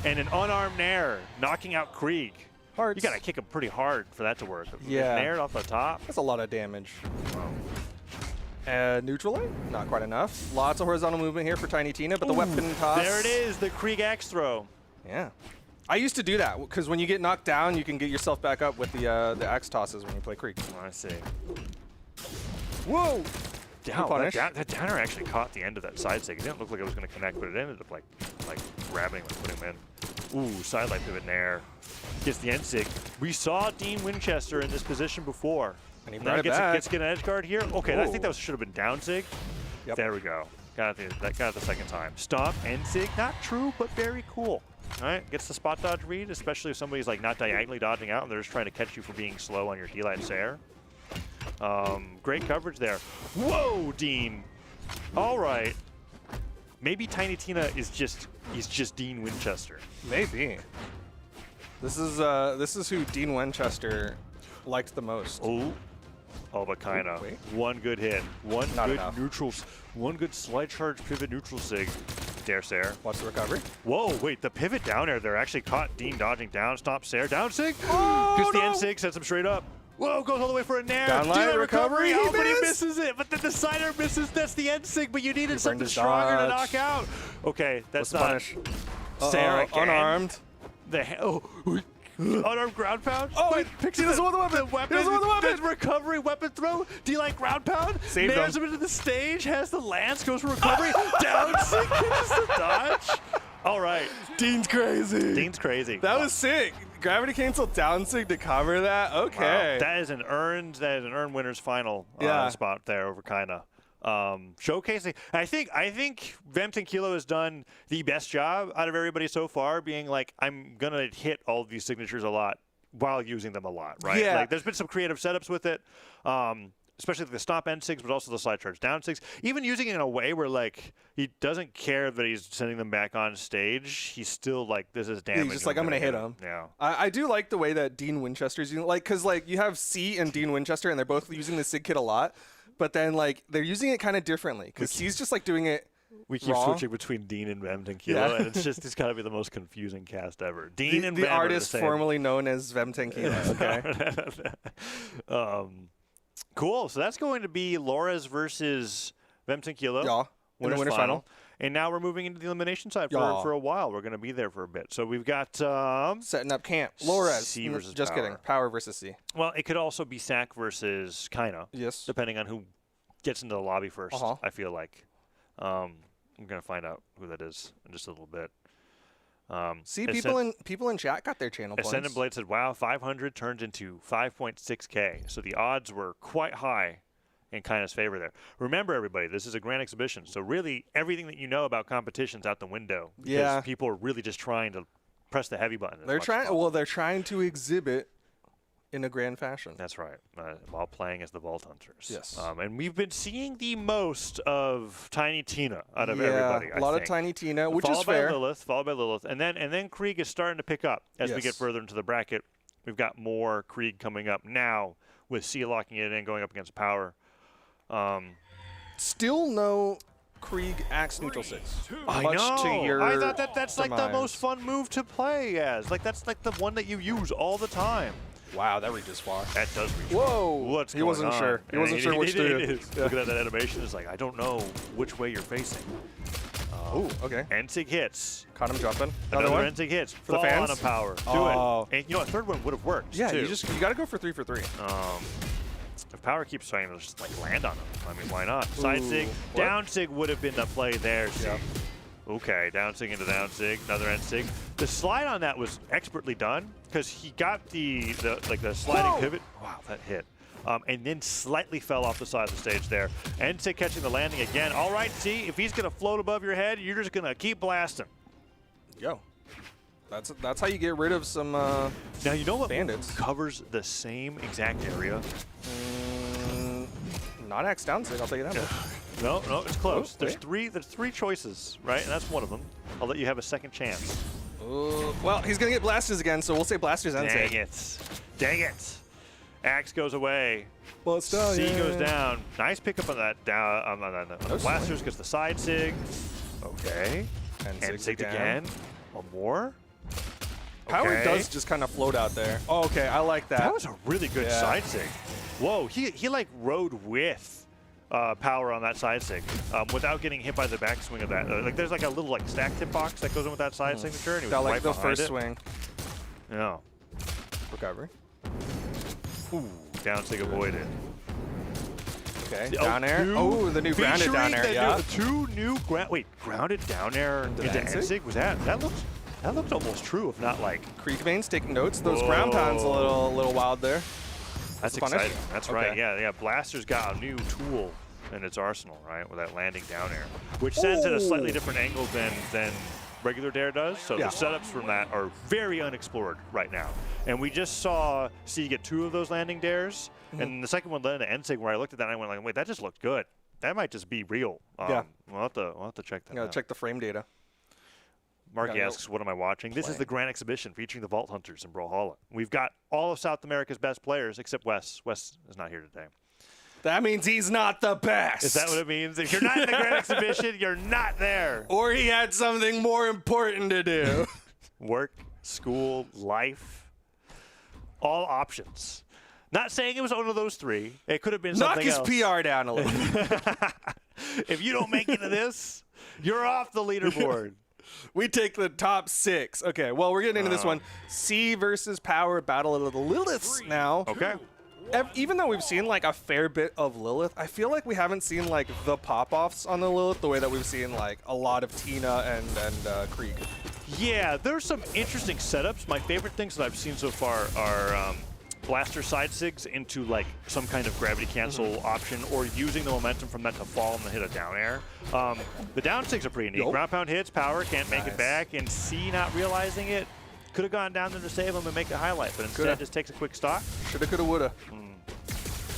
And an unarmed nair knocking out Krieg. Hearts. You got to kick him pretty hard for that to work. Yeah. Nair off the top. That's a lot of damage. Neutral light? Not quite enough. Lots of horizontal movement here for Tiny Tina, but the weapon toss. There it is, the Krieg axe throw. Yeah. I used to do that, because when you get knocked down, you can get yourself back up with the axe tosses when you play Krieg. I see. Whoa! Down. Punish. That downer actually caught the end of that side sig. It didn't look like it was going to connect, but it ended up like grabbing and putting him in. Ooh, sidelight pivot in air. Gets the end sig. We saw Dean Winchester in this position before. And he Now brought it gets back. to get an edge guard here. Okay, I think Ooh. that should have been down sig. Yep. There we go. Got it the second time. Stomp, end sig. Not true, but very cool. All right, gets the spot dodge read, especially if somebody's like not diagonally dodging out and they're just trying to catch you for being slow on your D-Light Sair. Great coverage there. Whoa, Dean. All right. Maybe Tiny Tina is just Dean Winchester. Maybe. This is who Dean Winchester liked the most. Oh, but kinda. Wait. One good hit. One Not good enough. neutral. One good slide charge pivot neutral sig. Dare Sair. Watch the recovery. Whoa, wait, the pivot down air there actually caught Dean dodging down. Stomp Sair. Down sig. Oh, Gets the no. end sig, sets him straight up. Whoa, goes all the way for a nair. Down line, D-Light recovery, Oh, he but he missed. misses it. But then the sider misses. That's the end sig, but you needed burned something his stronger to dodge. knock out. Okay, that's What's the not punish? Sair Uh-oh, again. unarmed. Unarmed ground pound. Oh, Wait, he doesn't want the weapon. He doesn't want the weapon. Then recovery, weapon throw. D-Light ground pound. Saved Nairs him. him into the stage. Has the lance. Goes for recovery. Down sig. Catches the dodge. All right. Dean's crazy. Dean's crazy. That was sick. Gravity cancel down sig to cover that. Okay. Wow. That is an earned winners final Yeah. spot there over Kaida. Showcasing. I think Vemton Kilo has done the best job out of everybody so far, being like, I'm gonna hit all of these signatures a lot while using them a lot, right? Yeah. Like, there's been some creative setups with it, especially the stomp end sigs, but also the slide charge down sigs. Even using it in a way where like he doesn't care that he's sending them back on stage. He's still like, this is damage. He's just like, I'm gonna hit him. Yeah. I do like the way that Dean Winchester's using, like, cause like you have C and Dean Winchester, and they're both using the sig kit a lot, but then like they're using it kind of differently, cause C's just like doing it. We keep raw. switching between Dean and Vemton Kilo, Yeah. and it's got to be the most confusing cast ever. Dean and The Vem are artist same. formerly known as Vemton Kilo. Okay. Cool. So that's going to be Loers versus Vemton Kilo. Yeah. In the winner's final. And now we're moving into the elimination side Yeah. for a while. We're going to be there for a bit. So we've got Setting up camp. Loers. C versus Just Power. kidding. Power versus C. well, it could also be Sack versus Kaina. Yes. Depending on who gets into the lobby first. Uh-huh. I feel like I'm going to find out who that is in just a little bit. See, Ascend- people in chat got their channel Ascendant points. Blade said, wow, 500 turns into 5.6K. So the odds were quite high in Kaina's favor there. Remember, everybody, this is a grand exhibition. So really, everything that you know about competition's out the window. Because Yeah. people are really just trying to press the heavy button. as They're much as trying. possible. Well, they're trying to exhibit in a grand fashion. That's right, while playing as the Vault Hunters. Yes. And we've been seeing the most of Tiny Tina out of Yeah, everybody, a lot I of think. Tiny Tina, which followed is fair. Followed by Lilith, and then Krieg is starting to pick up as we get Yes. further into the bracket. We've got more Krieg coming up now with C locking it in, going up against Power. Still no Krieg Axe Neutral 6. I Much know. to your I thought that's like the demise. most fun move to play as. Like that's like the one that you use all the time. Wow, that reaches far. That does reach. Whoa. What's He going wasn't on? sure. He And wasn't sure which to do. Yeah. Look at that animation. It's like, I don't know which way you're facing. Ooh, okay. Ensig hits. Caught him jumping. Another Another one? Ensig hits. For the Fall fans? on a power. Do Oh. it. And you know, a third one would have worked. Yeah, too. you got to go for 3 for 3. If Power keeps trying to just like land on him, I mean, why not? Side sig, what? down sig would have been the play there. Yeah. Okay, down sig into down sig, another end sig. The slide on that was expertly done because he got the sliding Whoa! pivot. Wow, that hit. And then slightly fell off the side of the stage there. End sig catching the landing again. All right, see, if he's gonna float above your head, you're just gonna keep blasting. Yo. That's how you get rid of some Now you know what bandits. covers the same exact area. Not Axe down sig, I'll tell you that much. No, it's close. Oh, There's three choices, right? And that's one of them. I'll let you have a second chance. Well, he's going to get blasters again, so we'll say blasters and Dang sig. it. Dang it. Axe goes away. Buster, C yeah. goes down. Nice pickup on that down on the No blasters gets the side sig. Okay. And And sigs sig again. One more. Power Okay. does just kind of float out there. Oh, okay, I like that. That was a really good Yeah. side sig. Whoa, he like rode with Power on that side sig without getting hit by the backswing of that. Like there's like a little like stack tip box that goes in with that side signature, and he was That, like right the behind first it. swing. Yeah. Recovery. Ooh, down sig avoided. Okay, down air. Oh, the new grounded down air, yeah. Two new grounded down air into Ensig. Was that looked almost true, if not like. Creekbane's taking notes. Those ground pounds a little wild there. That's exciting. That's right. Yeah. Blaster's got a new tool in its arsenal, right, with that landing down air, which sends at a slightly different angle than regular Dare does. So the setups from that are very unexplored right now. And we just saw C get 2 of those landing dares, and the second one landed at Ensig, where I looked at that and I went like, wait, that just looked good. That might just be real. We'll have to check that out. Check the frame data. Marky asks, what am I watching? This is the Grand Exhibition featuring the Vault Hunters in Brawlhalla. We've got all of South America's best players except Wes. Wes is not here today. That means he's not the best. Is that what it means? If you're not in the Grand Exhibition, you're not there. Or he had something more important to do. Work, school, life, all options. Not saying it was one of those 3. It could have been something else. Knock his PR down a little. If you don't make it to this, you're off the leaderboard. We take the top 6. Okay, well, we're getting into this one. C versus Power, Battle of the Liliths now. Okay. Even though we've seen like a fair bit of Lilith, I feel like we haven't seen like the pop-offs on the Lilith the way that we've seen like a lot of Tina and Krieg. Yeah, there's some interesting setups. My favorite things that I've seen so far are blaster side sigs into like some kind of gravity cancel option, or using the momentum from that to fall and then hit a down air. The down sigs are pretty neat. Ground pound hits, Power can't make it back, and C not realizing it. Could have gone down there to save him and make the highlight, but instead just takes a quick stock. Shoulda, coulda, woulda.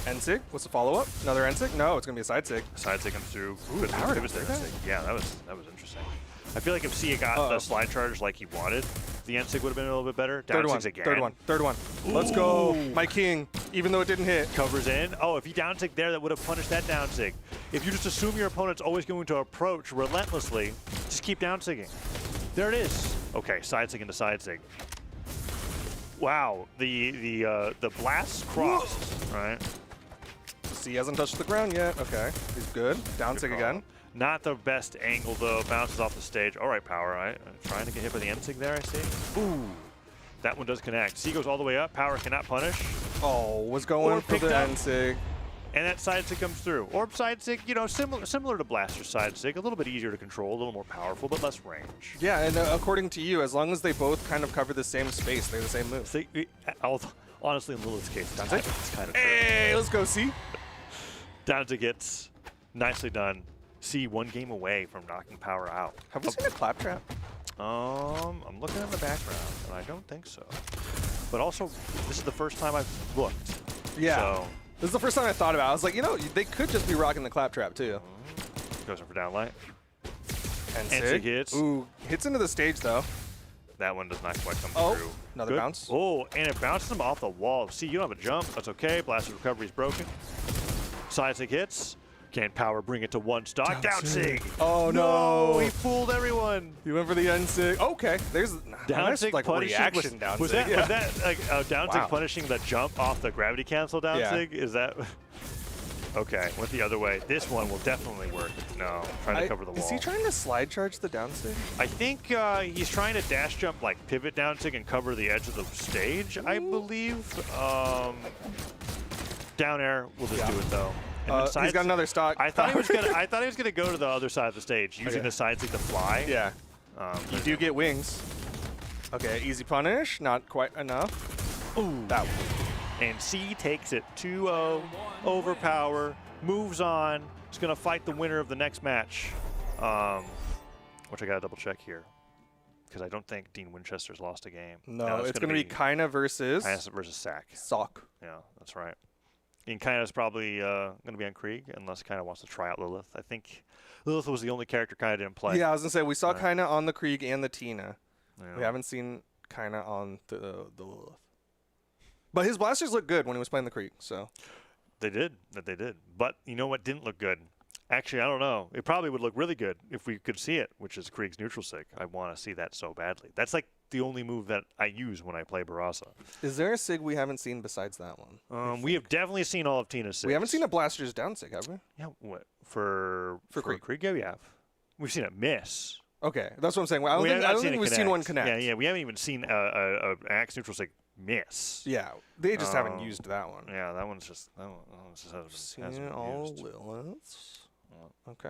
Ensig, what's the follow-up? Another Ensig? No, it's gonna be a side sig. Side sig comes through. Ooh, Power pivots there. Yeah, that was interesting. I feel like if C got the slide charge like he wanted, the Ensig would have been a little bit better. Down sigs again. Third one. Let's go, my king. Even though it didn't hit. Covers in. Oh, if he down sig there, that would have punished that down sig. If you just assume your opponent's always going to approach relentlessly, just keep down sigging. There it is. Okay, side sig into side sig. Wow, the blast crossed, right? C hasn't touched the ground yet. Okay, he's good. Down sig again. Not the best angle though. Bounces off the stage. All right, Power. Right, trying to get hit by the Ensig there. I see. Ooh, that one does connect. C goes all the way up. Power cannot punish. Oh, was going for the Ensig. And that side sig comes through. Orb side sig, you know, similar to Blaster side sig, a little bit easier to control, a little more powerful, but less range. Yeah, and according to you, as long as they both kind of cover the same space, they're the same move. See, honestly, in Lilith's case, it's kind of hey, let's go, C. Down to gets nicely done. C 1 game away from knocking Power out. Have we seen a claptrap? I'm looking in the background, and I don't think so. But also, this is the first time I've looked. Yeah. So, this is the first time I thought about it. I was like, you know, they could just be rocking the claptrap too. Goes in for downlight. Ensig hits. Ooh, hits into the stage though. That one does not quite come through. Another bounce. Oh, and it bounces him off the wall. See, you don't have a jump. That's okay. Blaster recovery is broken. Side sig hits. Can Power bring it to one stock? Down sig. Oh no! He fooled everyone. He went for the Ensig. Okay, there's down sig like reaction down was sig. that like down sig punishing the jump off the gravity cancel down sig? Is that okay? Went the other way. This one will definitely work. No, trying to cover the wall. Is he trying to slide charge the down sig? I think he's trying to dash jump, like pivot down sig and cover the edge of the stage. I believe. Down air will just do it though. He's got another stock. I thought he was gonna go to the other side of the stage using the side stick to fly. Yeah. You do get wings. Okay, easy punish. Not quite enough. Ooh, that one. And C takes it 2-0 over Power. Moves on. He's gonna fight the winner of the next match. Which I gotta double check here, because I don't think Dean Winchester's lost a game. No, it's gonna be Kaida versus Sack. Sock. Yeah, that's right. And Kaida's probably going to be on Krieg, unless Kaida wants to try out Lilith. I think Lilith was the only character Kaida didn't play. Yeah, I was going to say, we saw Kaida on the Krieg and the Tina. Yeah. We haven't seen Kaida on the Lilith. But his blasters looked good when he was playing the Krieg, so. They did. But you know what didn't look good? Actually, I don't know. It probably would look really good if we could see it, which is Krieg's neutral sig. I want to see that so badly. That's like the only move that I use when I play Barasa. Is there a sig we haven't seen besides that one? We have definitely seen all of Tina's sigs. We haven't seen a blaster's down sig, have we? Yeah, what? For Krieg? Yeah, we have. We've seen it miss. Okay, that's what I'm saying. I don't think we've seen one connect. Yeah, we haven't even seen an axe neutral sig miss. Yeah, they just haven't used that one. Yeah, that one's just hasn't been all used. Liliths. Okay.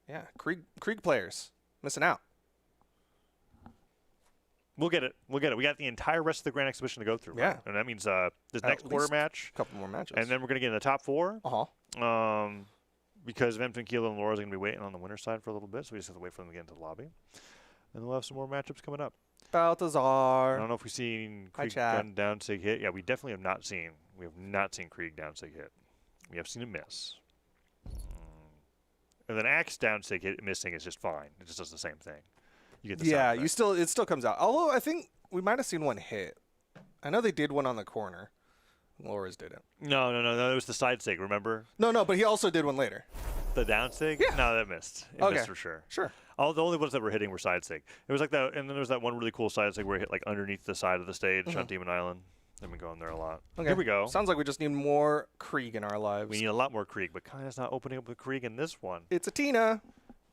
Yeah, Krieg players missing out. We'll get it. We'll get it. We got the entire rest of the Grand Exhibition to go through. Yeah. Right? And that means this next quarter match. A couple more matches. And then we're going to get in the top 4. Uh-huh. Because Vemton, Kilo, and Loers are going to be waiting on the winner's side for a little bit, so we just have to wait for them to get into the lobby. And we'll have some more matchups coming up. Balthazar. I don't know if we've seen Krieg chat. gun down sig hit. Yeah, we definitely have not seen. We have not seen Krieg down sig hit. We have seen a miss. And then Axe down sig hit missing is just fine. It just does the same thing. You get the Yeah, sound it still comes out. Although I think we might have seen one hit. I know they did one on the corner. Loers didn't. No. It was the side sig. Remember? No, but he also did one later. The down sig? Yeah. No, that missed. It missed for sure. Sure. All the only ones that were hitting were side sig. It was like that, and then there was that one really cool side sig where it hit like underneath the side of the stage on Demon Island. They've been going there a lot. Okay. Here we go. Sounds like we just need more Krieg in our lives. We need a lot more Krieg, but Kaida's not opening up with Krieg in this one. It's a Tina.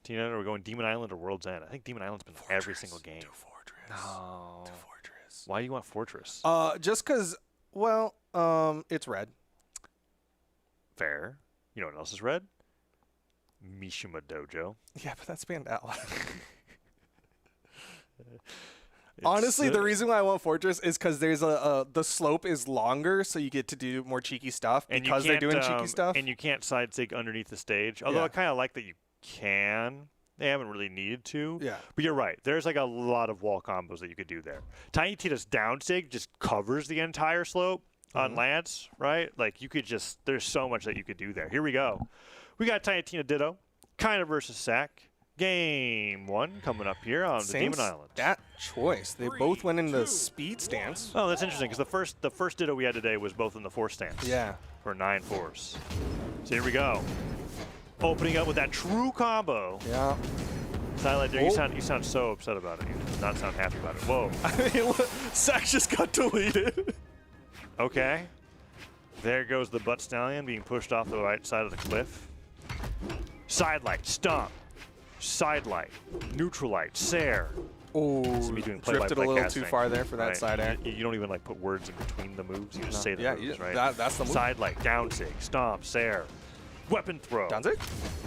Tina, are we going Demon Island or World's End? I think Demon Island's been every single game. To Fortress. No. To Fortress. Why do you want Fortress? Just because, well, it's red. Fair. You know what else is red? Mishima Dojo. Yeah, but that's banned out. Honestly, the reason why I want Fortress is because there's the slope is longer, so you get to do more cheeky stuff because they're doing cheeky stuff. And you can't side sig underneath the stage. Although I kind of like that you can. They haven't really needed to. Yeah. But you're right. There's like a lot of wall combos that you could do there. Tiny Tita's down sig just covers the entire slope on Lance, right? Like you could just, there's so much that you could do there. Here we go. We got Tiny Tina Ditto, Kaida versus Sack. Game 1 coming up here on the Demon Island. That choice. They both went in the speed stance. Oh, that's interesting because the first Ditto we had today was both in the 4 stance. Yeah. For 9 force. So here we go. Opening up with that true combo. Yeah. Silent there, you sound so upset about it. You do not sound happy about it. Whoa. I mean, look, Sack just got deleted. Okay. There goes the butt stallion being pushed off the right side of the cliff. Side light, stomp. Side light, neutral light, Sair. Oh, drifted a little casting, too far there for that right? side air. You don't even like put words in between the moves. You just say the moves, right? That's the move. Side light, down sig, stomp, Sair. Weapon throw. Down sig?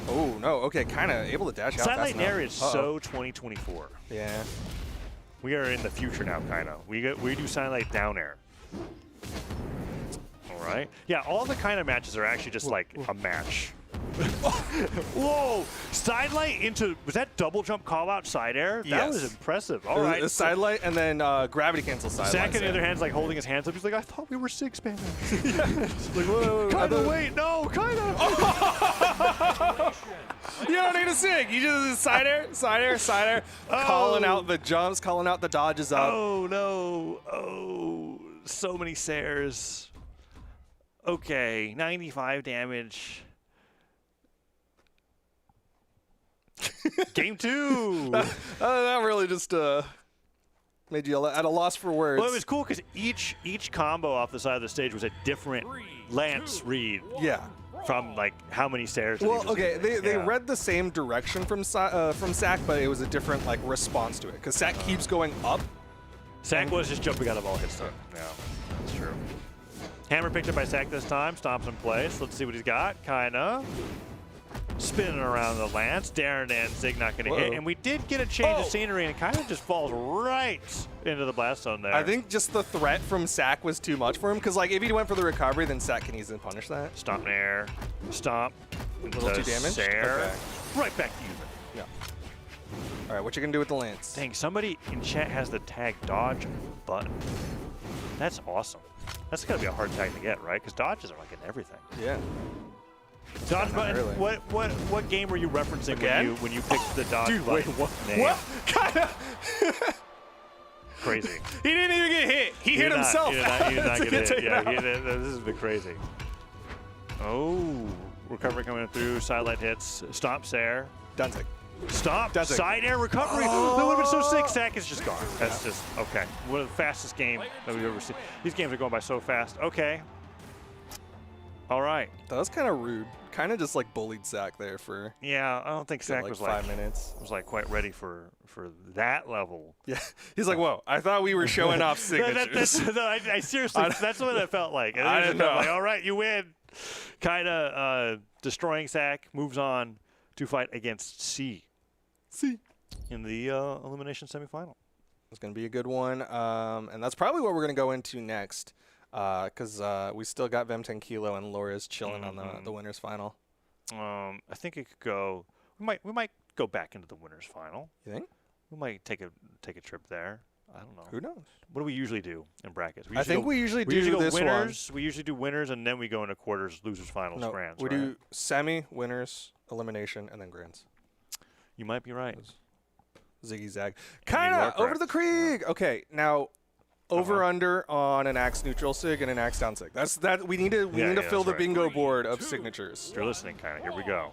Oh, no. Okay, kind of able to dash out. Side light Nair is so 2024. Yeah. We are in the future now, kind of. We do side light down air. All right. Yeah, all the kind of matches are actually just like a match. Whoa! Side light into, was that double jump call out side air? Yes. That was impressive. All right. A side light and then gravity cancel side light. Zack on the other hand is like holding his hands up. He's like, I thought we were 6-man. Like, whoa, Kaida, wait, no, Kaida. You don't need a sig. You just side air, side air, side air. Oh. Calling out the jumps, calling out the dodges up. Oh, no. Oh, so many Sairs. Okay, 95 damage. Game 2. That really just made you at a loss for words. Well, it was cool because each combo off the side of the stage was a different Lance read. Yeah. From like how many Sairs? Well, okay, they read the same direction from Sack, but it was a different like response to it because Sack keeps going up. Sack was just jumping out of all his stuff. Yeah, that's true. Hammer picked up by Sack this time. Stomps in place. Let's see what he's got. Kinda. Spinning around the Lance. Darren and Zig not going to hit. And we did get a change of scenery, and it kind of just falls right into the blast zone there. I think just the threat from Sack was too much for him, because like if he went for the recovery, then Sack can easily punish that. Stomp in air. Stomp. A little too damaged? Okay. Right back even. Yeah. All right, what you going to do with the Lance? Dang, somebody in chat has the tag dodge button. That's awesome. That's got to be a hard tag to get, right? Because dodges are like in everything. Yeah. Dodge button. Really. What game were you referencing when you picked the dodge Dude, button? wait, what? Name? What? Kinda. Crazy. He didn't even get hit. He hit himself. He did not get hit. Yeah, out. this has been crazy. Oh, recovery coming through. Sidelight hits. Stomp Sair. Dunsink. Stop. Dunsink. Side air recovery. Oh. That would have been so sick. Sack is just gone. That's just okay. One of the fastest game that we've ever seen. These games are going by so fast. Okay. All right. That was kind of rude. Kind of just like bullied Zach there for Yeah, I don't think Zach like was 5 minutes. was like quite ready for that level. Yeah, he's like, whoa, I thought we were showing off signatures. I seriously, that's what it felt like. I didn't know. Like, all right, you win. Kaida destroying Zach, moves on to fight against C in the elimination semifinal. It's going to be a good one, and that's probably what we're going to go into next, because we still got Vem 10 Kilo and Loers chilling on the winners final. I think it could go. We might go back into the winners final. You think? We might take a trip there. I don't know. Who knows? What do we usually do in brackets? I think we usually do this winners. one. We usually do winners, and then we go into quarters, losers, finals, No, grands. we right? do semi, winners, elimination, and then grands. You might be right. Ziggy zag. Kinda over to the Krieg. Okay, now over under on an axe neutral sig and an axe down sig. That's that we need to fill the bingo board of signatures. If you're listening, Kaida, here we go.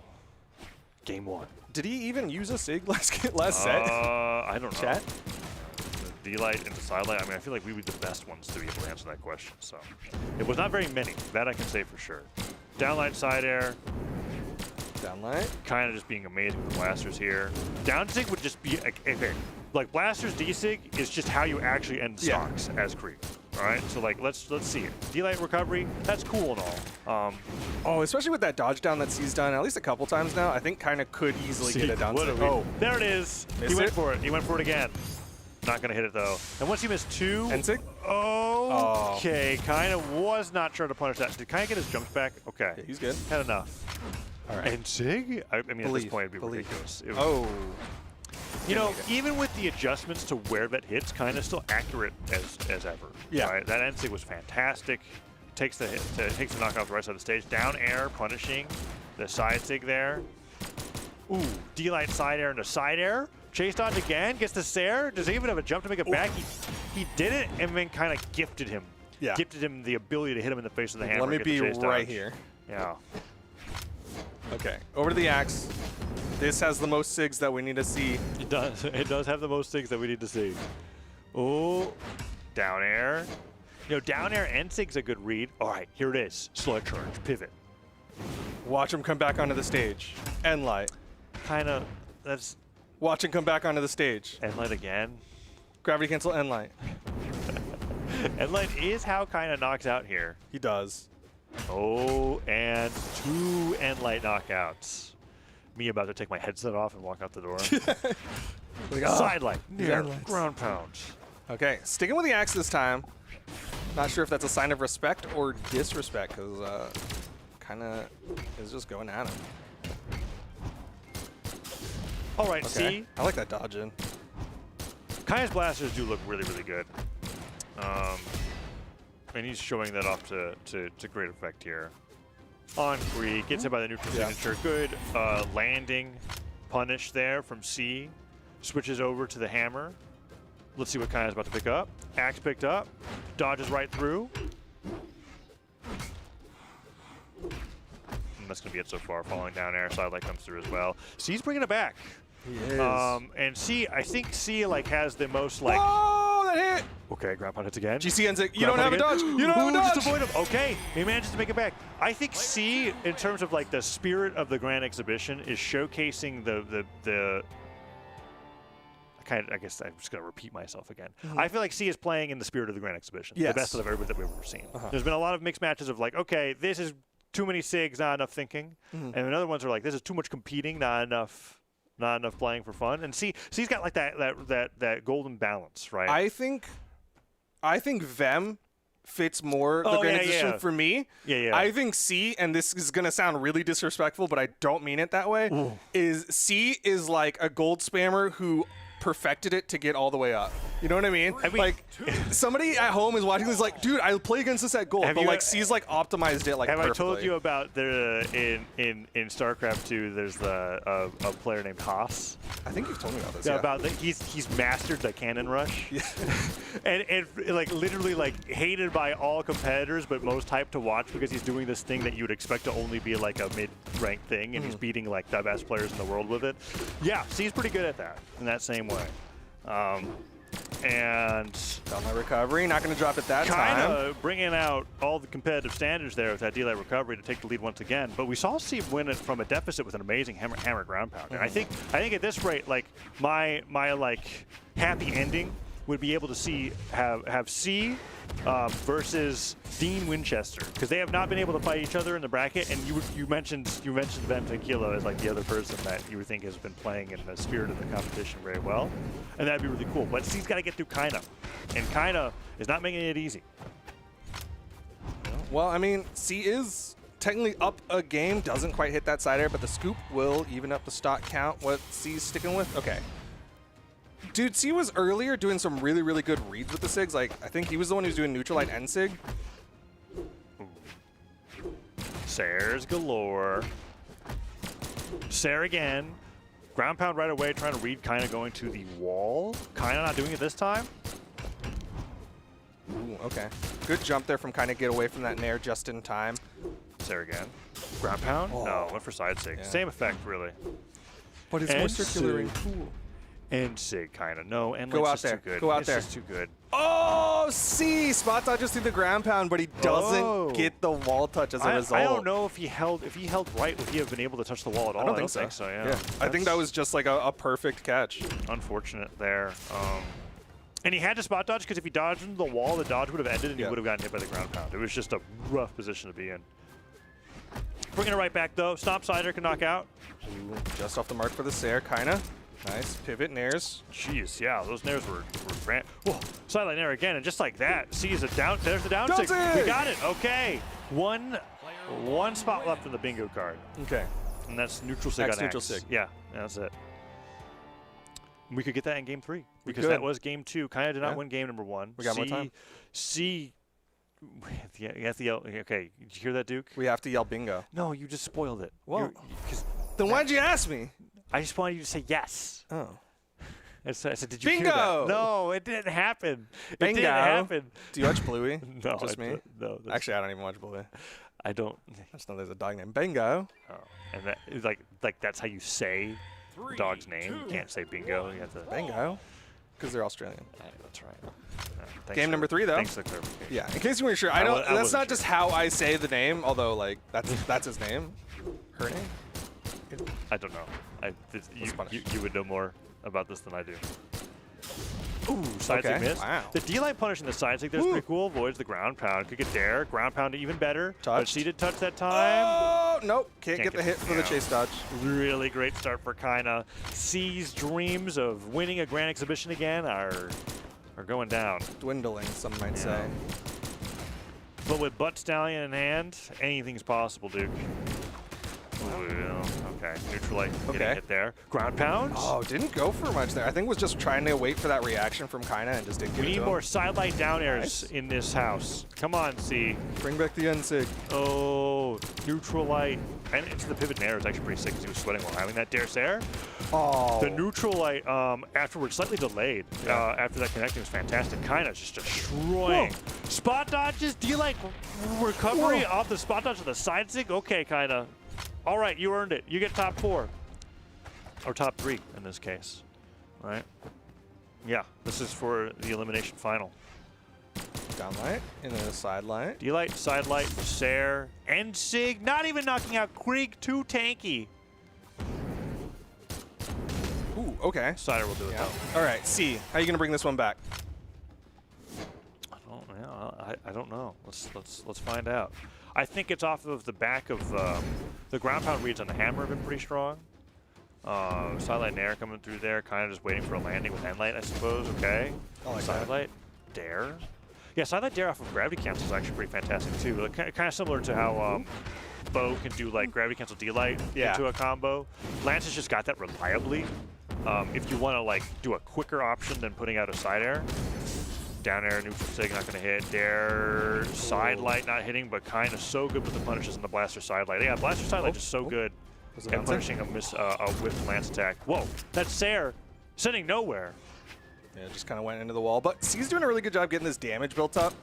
Game 1. Did he even use a sig last set? I don't know. Chat? The D-light and the side light. I mean, I feel like we would be the best ones to be able to answer that question. So it was not very many. That I can say for sure. Downlight, side air. Downlight. Kind of just being amazing with blasters here. Down sig would just be like blasters D sig is just how you actually end stocks as Krieg. All right, so like let's see it. D-light recovery, that's cool and all. Oh, especially with that dodge down that C's done at least a couple times now. I think kind of could easily get it down. Oh, there it is. He went for it. He went for it again. Not gonna hit it though. And once he missed 2. N-sig? Okay, kind of was not sure to punish that. Did kind of get his jumps back? Okay. Yeah, he's good. Had enough. All right. N-sig? I mean, at this point, it'd be ridiculous. It was, oh. You know, even with the adjustments to where that hits, kind of still accurate as ever. Yeah. Right? That N-sig was fantastic. Takes the knockout off the right side of the stage. Down air, punishing the side sig there. Ooh, D-light side air into side air. Chase dodge again, gets the Sair. Does he even have a jump to make it back? He did it and then kind of gifted him. Yeah. Gifted him the ability to hit him in the face with the hammer. Let me be right here. Yeah. Okay, over to the axe. This has the most sigs that we need to see. It does. It does have the most things that we need to see. Oh, down air. You know, down air and sig's a good read. All right, here it is. Slug charge, pivot. Watch him come back onto the stage. End light. Kind of, that's... Watch him come back onto the stage. End light again. Gravity cancel end light. End light is how kind of knocks out here. He does. Oh, and 2 end light knockouts. Me about to take my headset off and walk out the door. Side light, near ground pound. Okay, sticking with the axe this time. Not sure if that's a sign of respect or disrespect, because kind of is just going at him. All right, Okay. see? I like that dodge in. Kai's blasters do look really, really good. And he's showing that off to great effect here. On Krieg, gets hit by the neutral signature. Good landing punish there from C. Switches over to the hammer. Let's see what Kai's about to pick up. Axe picked up. Dodges right through. And that's going to be it so far. Falling down air. Side light comes through as well. C's bringing it back. He is. And C, I think C like has the most like... Oh, that hit! Okay, ground pound hits again. GC ends it. You don't have a dodge. You don't have a dodge. Just avoid him. Okay, he manages to make it back. I think C, in terms of like the spirit of the Grand Exhibition, is showcasing the I guess I'm just gonna repeat myself again. I feel like C is playing in the spirit of the Grand Exhibition. Yes. The best of everybody that we've ever seen. There's been a lot of mixed matches of like, okay, this is too many SIGs, not enough thinking, and other ones are like, this is too much competing, not enough playing for fun. And C's got like that golden balance, right? I think Vem fits more the Grand Exhibition for me. Yeah. I think C, and this is gonna sound really disrespectful, but I don't mean it that way. Is C is like a gold spammer who perfected it to get all the way up. You know what I mean? Like somebody at home is watching this like, dude, I play against this at gold, but like C's like optimized it like Have perfectly. I told you about in StarCraft 2? There's a player named Haas. I think you've told me about this. Yeah, about he's mastered the cannon rush, and like literally like hated by all competitors, but most hyped to watch because he's doing this thing that you would expect to only be like a mid-ranked thing, and he's beating like the best players in the world with it. Yeah, C's pretty good at that in that same way. And Got my recovery, not going to drop it that kind time. of bringing out all the competitive standards there with that delay recovery to take the lead once again. But we saw Steve win it from a deficit with an amazing hammer ground pound. And I think at this rate, like my like happy ending would be able to have C versus Dean Winchester, because they have not been able to fight each other in the bracket. And you mentioned Ben Tequila as like the other person that you would think has been playing in the spirit of the competition very well, and that'd be really cool. But C's got to get through Kaida, and Kaida is not making it easy. Well, I mean, C is technically up a game, doesn't quite hit that side air, but the scoop will even up the stock count. What C's sticking with? Okay. Dude, C was earlier doing some really, really good reads with the SIGs. Like, I think he was the one who's doing neutral light and SIG. Sair's galore. Sair again. Ground pound right away, trying to read, kind of going to the wall. Kind of not doing it this time. Ooh, okay. Good jump there from kind of get away from that nair just in time. Sair again. Ground pound? Oh. No, went for side sig. Yeah. Same effect, really. But it's more circular and cool. And sig, kind of. No, and Go out just there. too good. Go out it's there. Just too good. Oh, C! Spot dodges through the ground pound, but he doesn't get the wall touch as a result. I don't know if he held right, would he have been able to touch the wall at all? I don't think so. Yeah. I think that was just like a perfect catch. Unfortunate there. And he had to spot dodge, because if he dodged into the wall, the dodge would have ended and he would have gotten hit by the ground pound. It was just a rough position to be in. Bringing it right back, though. Stomp sider can knock out. Ooh, just off the mark for the Sair, kinda. Nice pivot nairs. Jeez, yeah, those nairs were grand. Whoa, sideline nair again, and just like that, sees a down. There's the down stick. We got it. Okay, one spot left in the bingo card. Okay, and that's neutral sig on neutral X. sig. Yeah, that's it. We could get that in game 3 because could. that was game 2. Kind of did not win game number 1. We got more time. C. You have to yell. Okay, did you hear that, Duke? We have to yell bingo. No, you just spoiled it. Well, then why'd you ask me? I just wanted you to say yes. Oh. I said, did you Bingo! hear that? No, it didn't happen. Bingo. It didn't happen. Do you watch Bluey? No, just me. No, actually, I don't even watch Bluey. I don't. I just know there's a dog named Bingo. Oh, and that is like that's how you say the dog's name. You can't say bingo. You have to Bingo, because they're Australian. That's right. Game number 3, though. Thanks for the clarification. Yeah, in case you weren't sure, I don't. That's not just how I say the name, although like that's his name. Her name. I don't know. You would know more about this than I do. Ooh, side sig miss. Wow. The D-line punish in the side sig there's pretty cool. Avoids the ground pound. Could get there. Ground pound even better. But she did touch that time. Oh, nope. Can't get the hit for the chase dodge. Really great start for Kaida. C's dreams of winning a grand exhibition again are going down. Dwindling, some might say. But with Butt Stallion in hand, anything's possible, Duke. Okay, neutral light getting hit there. Ground pound. Oh, didn't go for much there. I think was just trying to wait for that reaction from Kaida and just didn't get it. We need more side light down airs in this house. Come on, C. Bring back the N-Sig. Oh, neutral light. And into the pivot nair is actually pretty sick because he was sweating while having that dare Sair. Oh. The neutral light afterwards slightly delayed after that connecting was fantastic. Kaida just destroying. Whoa. Spot dodges, D-light recovery off the spot dodge of the side sig. Okay, Kaida. All right, you earned it. You get top 4. Or top 3 in this case. All right? Yeah, this is for the elimination final. Down light, into the side light. D-light, side light, Sair, and Sig. Not even knocking out Krieg. Too tanky. Ooh, okay. Cider will do it though. All right, C. How are you gonna bring this one back? I don't know. Let's find out. I think it's off of the back of the ground pound reads on the hammer have been pretty strong. Sidelight Nair coming through there, kind of just waiting for a landing with Endlight, I suppose. Okay. Sidelight Dare. Yeah, Sidelight Dare off of Gravity Cancel is actually pretty fantastic too. Kind of similar to how Bo can do like Gravity Cancel D-Light into a combo. Lance has just got that reliably. If you want to like do a quicker option than putting out a side air. Down air, neutral sig, not going to hit. Dare, side light not hitting, but kind of so good with the punishes and the blaster side light. Yeah, blaster side light is so good at punishing a whipped lance attack. Whoa, that's Sair sitting nowhere. Yeah, just kind of went into the wall. But C's doing a really good job getting this damage built up.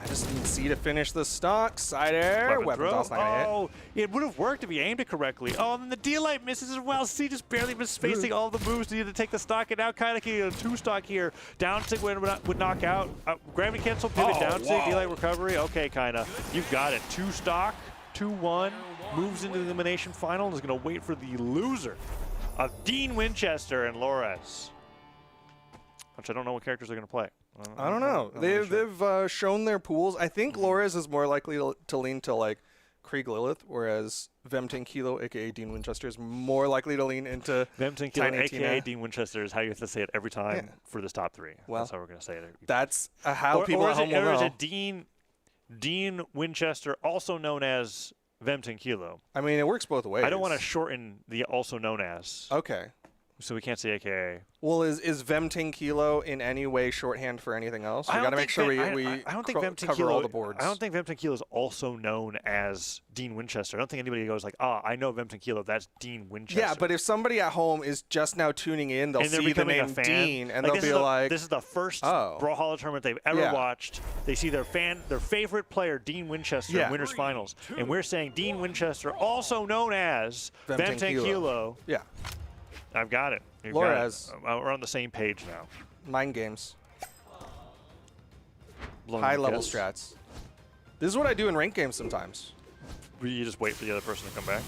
I just need C to finish the stock. Side air. Weapon toss not gonna hit. Oh, it would have worked if he aimed it correctly. Oh, and then the D-Light misses as well. C just barely missed spacing all the moves needed to take the stock, and now Kaida can get a 2-stock here. Down sig would knock out. Gravity cancel, pivot down sig, D-Light recovery. Okay, Kaida, you've got it. 2-stock, 2-1, moves into the elimination final, and is going to wait for the loser of Dean Winchester and Loers. Which I don't know what characters they're going to play. I don't know. They've shown their pools. I think Loers is more likely to lean to like Krieg Lilith, whereas Vemting Kilo, aka Dean Winchester, is more likely to lean into Vemting Kilo, aka Dean Winchester, is how you have to say it every time for this top 3. Well, that's how we're going to say it. That's how people at home will know. Or is it Dean Winchester, also known as Vemting Kilo? I mean, it works both ways. I don't want to shorten the also known as. Okay. So we can't say AKA. Well, is Vemting Kilo in any way shorthand for anything else? We got to make sure we I don't think Vemting cover Kilo, all the boards. I don't think Vemting Kilo is also known as Dean Winchester. I don't think anybody goes like, I know Vemting Kilo, that's Dean Winchester. Yeah, but if somebody at home is just now tuning in, they'll see the name Dean, and they'll be like, this is the first Brawlhalla tournament they've ever watched. They see their favorite player, Dean Winchester, in Winners Finals. And we're saying Dean Winchester, also known as Vemting Kilo. Yeah. I've got it. Loers. We're on the same page now. Mind games. High level strats. This is what I do in ranked games sometimes. You just wait for the other person to come back?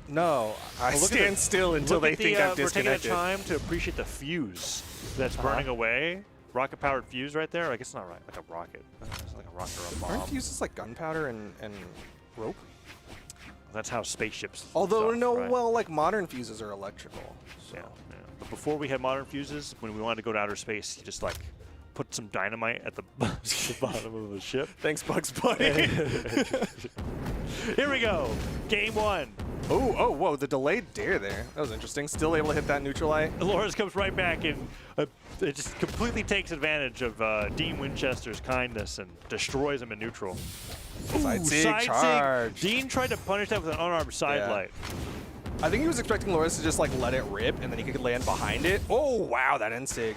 No, I stand still until they think I'm disconnected. We're taking the time to appreciate the fuse that's burning away. Rocket-powered fuse right there. I guess it's not right, like a rocket. It's like a rocket or a bomb. Aren't fuses like gunpowder and rope? That's how spaceships. Although well, like modern fuses are electrical. So. Yeah. But before we had modern fuses, when we wanted to go to outer space, you just like put some dynamite at the bottom of the ship. Thanks, Bugs Bunny. Here we go. Game 1. Oh, whoa, the delayed dare there. That was interesting. Still able to hit that neutral light. Loers comes right back and it just completely takes advantage of Dean Winchester's kindness and destroys him in neutral. Side charge. Dean tried to punish that with an unarmed side light. I think he was expecting Loers to just like let it rip and then he could land behind it. Oh, wow, that end-sig.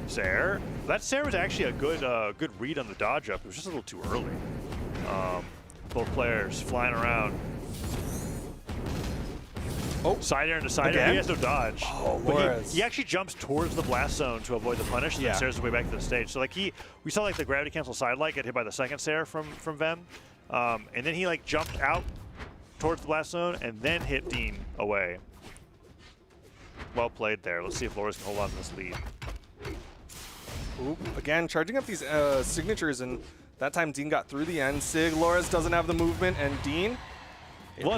Sair. That Sair was actually a good read on the dodge up. It was just a little too early. Both players flying around. Oh, side air into side air. He has no dodge. Oh, but he actually jumps towards the blast zone to avoid the punish, and then Sair's his way back to the stage. So like we saw like the gravity cancel side light get hit by the second Sair from Vem, and then he like jumped out towards the blast zone and then hit Dean away. Well played there. Let's see if Loers can hold on to this lead. Oop, again, charging up these signatures, and that time Dean got through the end. Sig, Loers doesn't have the movement, and Dean didn't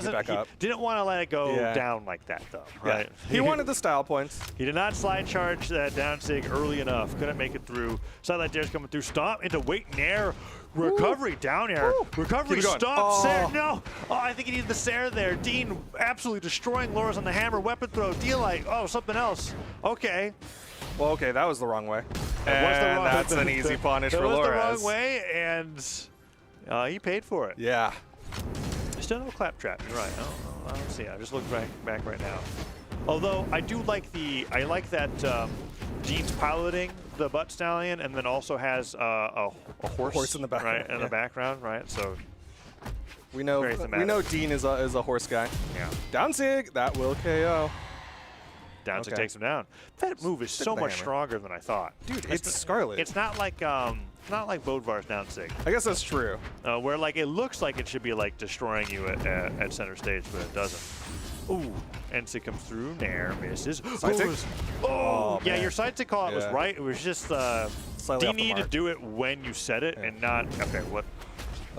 want to let it go down like that, though, right? Yeah. He wanted the style points. He did not slide charge that down sig early enough. Couldn't make it through. Sidelight dare's coming through. Stomp into wait and air. Recovery down air. Recovery stomp. Sair. No. Oh, I think he needed the Sair there. Dean absolutely destroying Loers on the hammer. Weapon throw. D-Light. Oh, something else. Okay. Well, okay, that was the wrong way. And that's an easy punish for Loers. That was the wrong way, and he paid for it. Yeah. Still no claptrap. You're right. I don't see it. I just looked back right now. Although I do like that Dean's piloting the butt stallion, and then also has a horse in the background, right in the background, right? So we know Dean is a horse guy. Yeah. Down sig, that will KO. Down sig takes him down. That move is so much stronger than I thought. Dude, it's Scarlet. It's not like Bodvar's down sig. I guess that's true. Where like it looks like it should be like destroying you at center stage, but it doesn't. Ooh, N-sig comes through. Nair misses. Side sig? Oh, yeah, your side sig call out was right. It was just Dean needed to do it when you said it and not. Okay, what?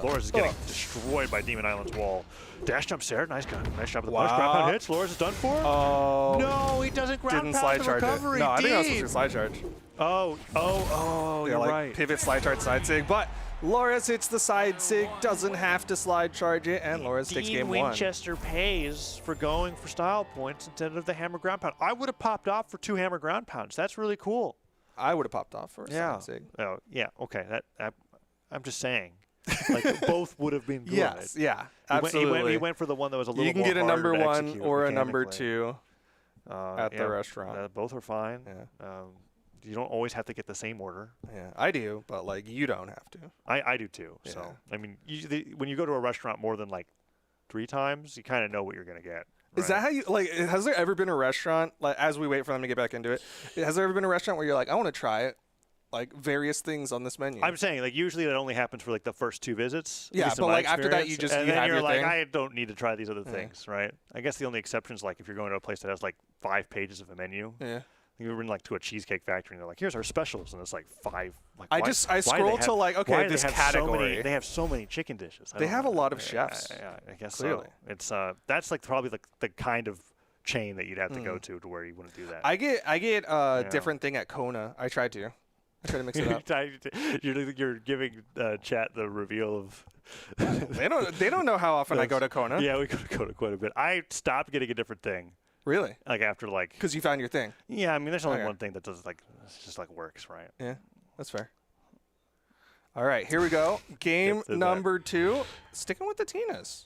Loers is getting destroyed by Demon Island's wall. Dash jump Sair, nice job with the push. Ground pound hits. Loers is done for. Oh. No, he doesn't ground pound the recovery. No, I think I was supposed to slide charge. Oh, you're like right. Pivot, slide charge, side sig, but Loers hits the side sig, doesn't have to slide charge it, and Loers takes game 1. Dean Winchester pays for going for style points instead of the hammer ground pound. I would have popped off for 2 hammer ground pounds. That's really cool. I would have popped off for a side sig. Oh, yeah, okay. I'm just saying. Like both would have been good. Yes, yeah, absolutely. He went for the one that was a little more You can get a number 1 or a number 2 2 at the restaurant. Both are fine. Yeah. you don't always have to get the same order. Yeah, I do, but like you don't have to. I do too. Yeah. So I mean, usually when you go to a restaurant more than like 3 times, you kind of know what you're gonna get. Right? Is that how you like? Has there ever been a restaurant like as we wait for them to get back into it? Has there ever been a restaurant where you're like, I want to try it, like various things on this menu? I'm saying like usually that only happens for like the first 2 visits. Yeah, but like after that you just and you then have you're your like, thing. I don't need to try these other things, right? I guess the only exception is like if you're going to a place that has like 5 pages of a menu. Yeah. You were in like to a cheesecake factory and they're like, here's our specials, and it's like 5. Like, I scroll to like, okay, this category. They have so many chicken dishes. They have a lot of chefs. I guess clearly. So. It's that's like probably like the kind of chain that you'd have to go to where you wouldn't do that. I get different thing at Kona. I try to mix it up. You're giving chat the reveal of. they don't know how often I go to Kona. Yeah, we go to Kona quite a bit. I stopped getting a different thing. Really? Like after like. Because you found your thing. Yeah, I mean, there's only one thing that does like it's just like works, right? Yeah, that's fair. All right, here we go. Game number 2. Sticking with the Tinas.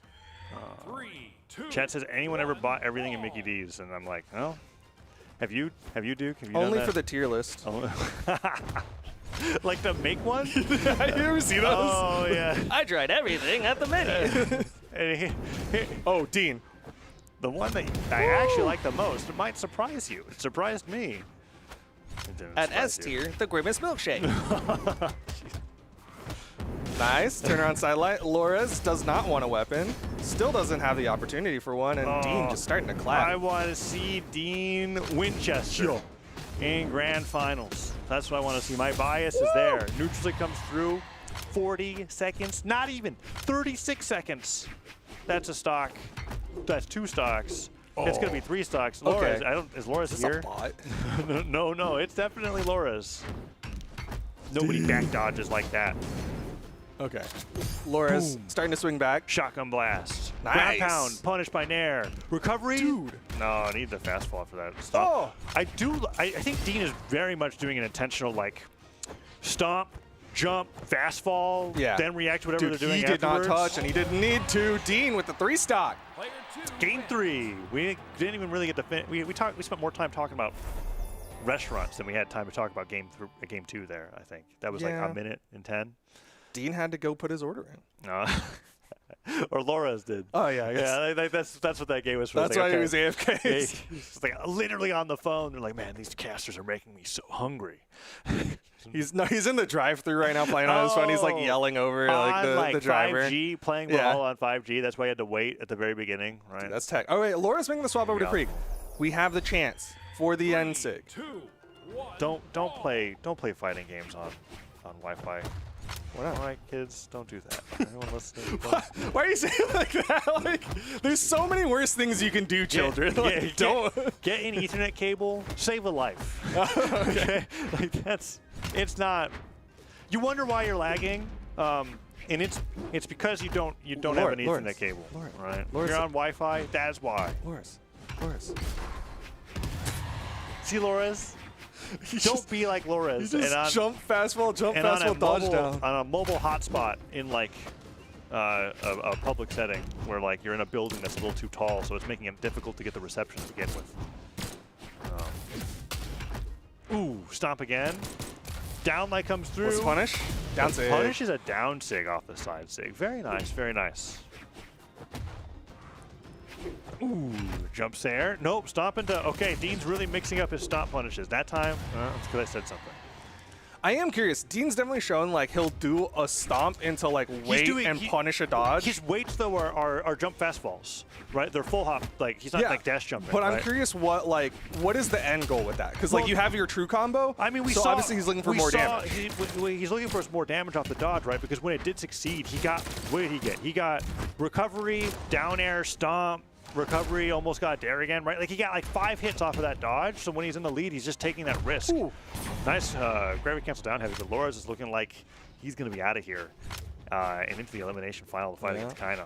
3, 2. Chat says anyone ever bought everything in Mickey D's, and I'm like, oh. Have you, Duke? Have you Only done for the tier list. Like to make one? Have you ever seen those? Oh yeah. I tried everything at the menu. Oh, Dean. The one that I actually like the most, it might surprise you. It surprised me. At S tier, the Grimace Milkshake. Nice. Turn around sidelight. Loers does not want a weapon. Still doesn't have the opportunity for one, and Dean just starting to clap. I want to see Dean Winchester in grand finals. That's what I want to see. My bias is there. Neutrally comes through. 40 seconds. Not even. 36 seconds. That's a stock. That's 2 stocks. It's going to be 3 stocks. Loers, is Loers here? No, it's definitely Loers. Nobody back dodges like that. Okay. Loers starting to swing back. Shotgun blast. Nice. Ground pound. Punished by Nair. Recovery? Dude. No, I need the fast fall for that. Stop. I think Dean is very much doing an intentional, like, stomp, jump, fast fall, then react to whatever they're doing he did afterwards. not touch, and he didn't need to. Dean with the 3 stock. Game 3. We didn't even really get to finish. We spent more time talking about restaurants than we had time to talk about game 2 there, I think. That was like a minute and 10. Dean had to go put his order in. Or Loras did. Oh, yeah, I guess. Yeah, that's what that game was for. That's why he was AFK. He's like literally on the phone. They're like, man, these casters are making me so hungry. He's in the drive-thru right now playing on his phone. He's like yelling over the driver. 5G, playing Brawlhalla on 5G. That's why you had to wait at the very beginning, right? Dude, that's tech. Oh, wait, Laura's making the swap over to Creek. We have the chance for the NSIG. 2, 1. Don't play fighting games on Wi-Fi. What up? All right, kids, don't do that. Anyone listening? Why are you saying it like that? Like, there's so many worse things you can do, children. Don't get an Ethernet cable. Save a life. Okay, like it's not. You wonder why you're lagging, and it's because you don't have an Ethernet cable, right? You're on Wi-Fi. That's why. Loers. See, Loras. Don't be like Loras. You just jump fastball, dodge down. On a mobile hotspot in like a public setting where like you're in a building that's a little too tall, so it's making it difficult to get the reception to begin with. Ooh, stomp again. Down light comes through. What's punish? Down sig. Punish is a down sig off the side sig. Very nice, very nice. Ooh, jumps there. Nope, stomp into. Okay, Dean's really mixing up his stomp punishes. That time, that's because I said something. I am curious. Dean's definitely shown like he'll do a stomp into like wait and punish a dodge. His weights though are jump fast falls, right? They're full hop. Like he's not like dash jumping. But I'm curious what is the end goal with that? Because like you have your true combo. I mean, obviously he's looking for more damage. He's looking for more damage off the dodge, right? Because when it did succeed, he got what did he get? He got recovery, down air, stomp. Recovery, almost got dare again, right? Like he got like 5 hits off of that dodge, so when he's in the lead, he's just taking that risk. Ooh. Nice gravity cancel down heavy, but Loers is looking like he's going to be out of here and into the elimination final to fight against Kaida.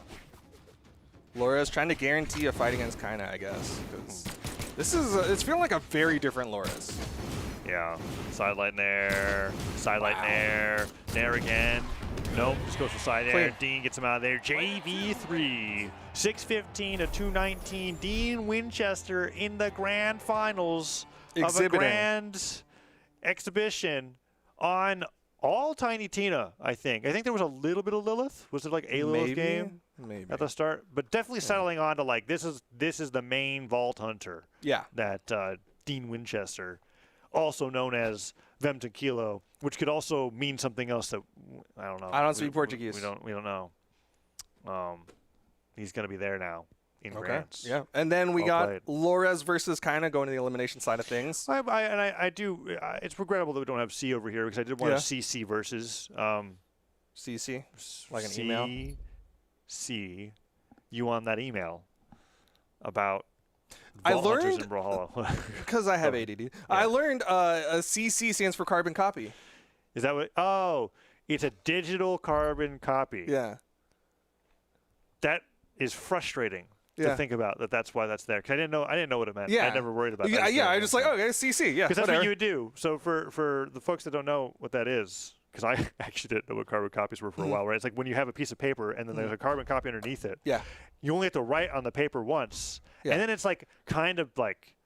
Loers trying to guarantee a fight against Kaida, I guess. This is it's feeling like a very different Loers. Yeah, sidelight Nair, Nair again. Nope, just goes for side air. Dean gets him out of there. JV3, 615 to 219. Dean Winchester in the grand finals of a grand exhibition on all Tiny Tina, I think. I think there was a little bit of Lilith. Was it like a Lilith game Maybe. at the start? But definitely settling on to like this is the main Vault Hunter. Yeah. That Dean Winchester, also known as Vem Tequilo, which could also mean something else that I don't know. I don't speak Portuguese. We don't know. He's going to be there now in Grants. Yeah. And then we Well got played. Loers versus Kaida going to the elimination side of things. I do. It's regrettable that we don't have C over here because I did want to see C versus CC, like an C, email. C, you on that email about I Vault Hunters learned in Brawlhalla. Because I have ADD. I learned a CC stands for carbon copy. Is that what? Oh, it's a digital carbon copy. Yeah. That is frustrating to think about. That's why that's there. Because I didn't know what it meant. Yeah. I never worried about that. I just like, okay, CC. Yeah. Because that's whatever. what you would do. So for the folks that don't know what that is, because I actually didn't know what carbon copies were for a while, right? It's like when you have a piece of paper and then there's a carbon copy underneath it. Yeah. You only have to write on the paper once. Yeah. And then it's like kind of like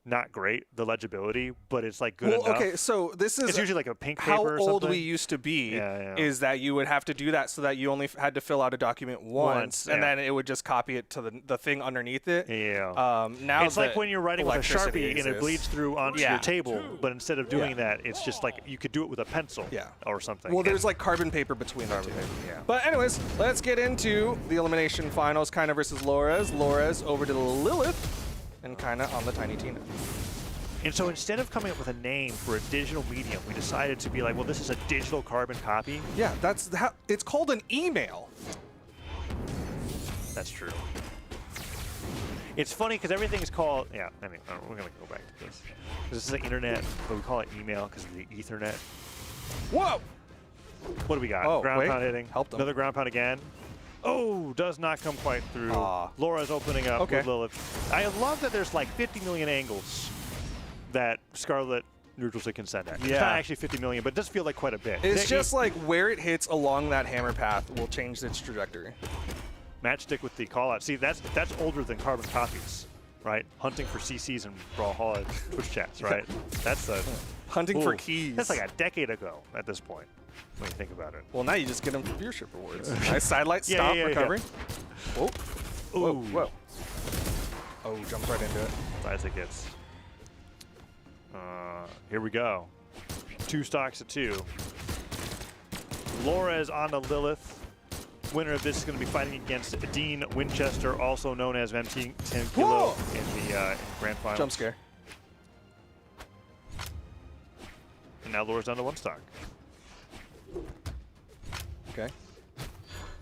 not great, the legibility, but it's like good enough. Okay, so this is it's usually like a pink paper how or old something. we used to be. Yeah. Is that you would have to do that so that you only had to fill out a document once, and yeah. then it would just copy it to the thing underneath it. Yeah. Now it's like when you're writing with a Sharpie and it bleeds through onto Yeah. your table, but instead of doing that, it's just like you could do it with a pencil or something. Well, there's like carbon paper between the two. yeah. But anyways, let's get into the elimination finals. Kaida versus Loers. Loers over to Lilith, and Kaida on the Tiny Tina. And so instead of coming up with a name for a digital medium, we decided to be like, well, this is a digital carbon copy. Yeah, that's how it's called, an email. That's true. It's funny because everything's called, we're going to go back to this. This is the internet, but we call it email because of the Ethernet. Whoa! What do we got? Oh, ground wait. pound hitting. Helped him. Another ground pound again. Oh, does not come quite through. Laura's opening up with Lilith. I love that there's like 50 million angles that Scarlet neutral stick can send at. It's not actually 50 million, but it does feel like quite a bit. It's just like where it hits along that hammer path will change its trajectory. Matchstick with the call out. See, that's older than carbon copies, right? Hunting for CCs and Brawlhalla Twitch chats, right? That's a hunting for keys. That's like a decade ago at this point, when you think about it. Well, now you just get them for viewership rewards. Nice sidelight, stop, recovery. Whoa. Whoa. Whoa. Oh, jumped right into it. As it gets. Here we go. 2 stocks of 2. Loers on the Lilith. Winner of this is going to be fighting against Dean Winchester, also known as Vem Tequilo in the grand final. Jump scare. And now Loers down to 1 stock. Okay.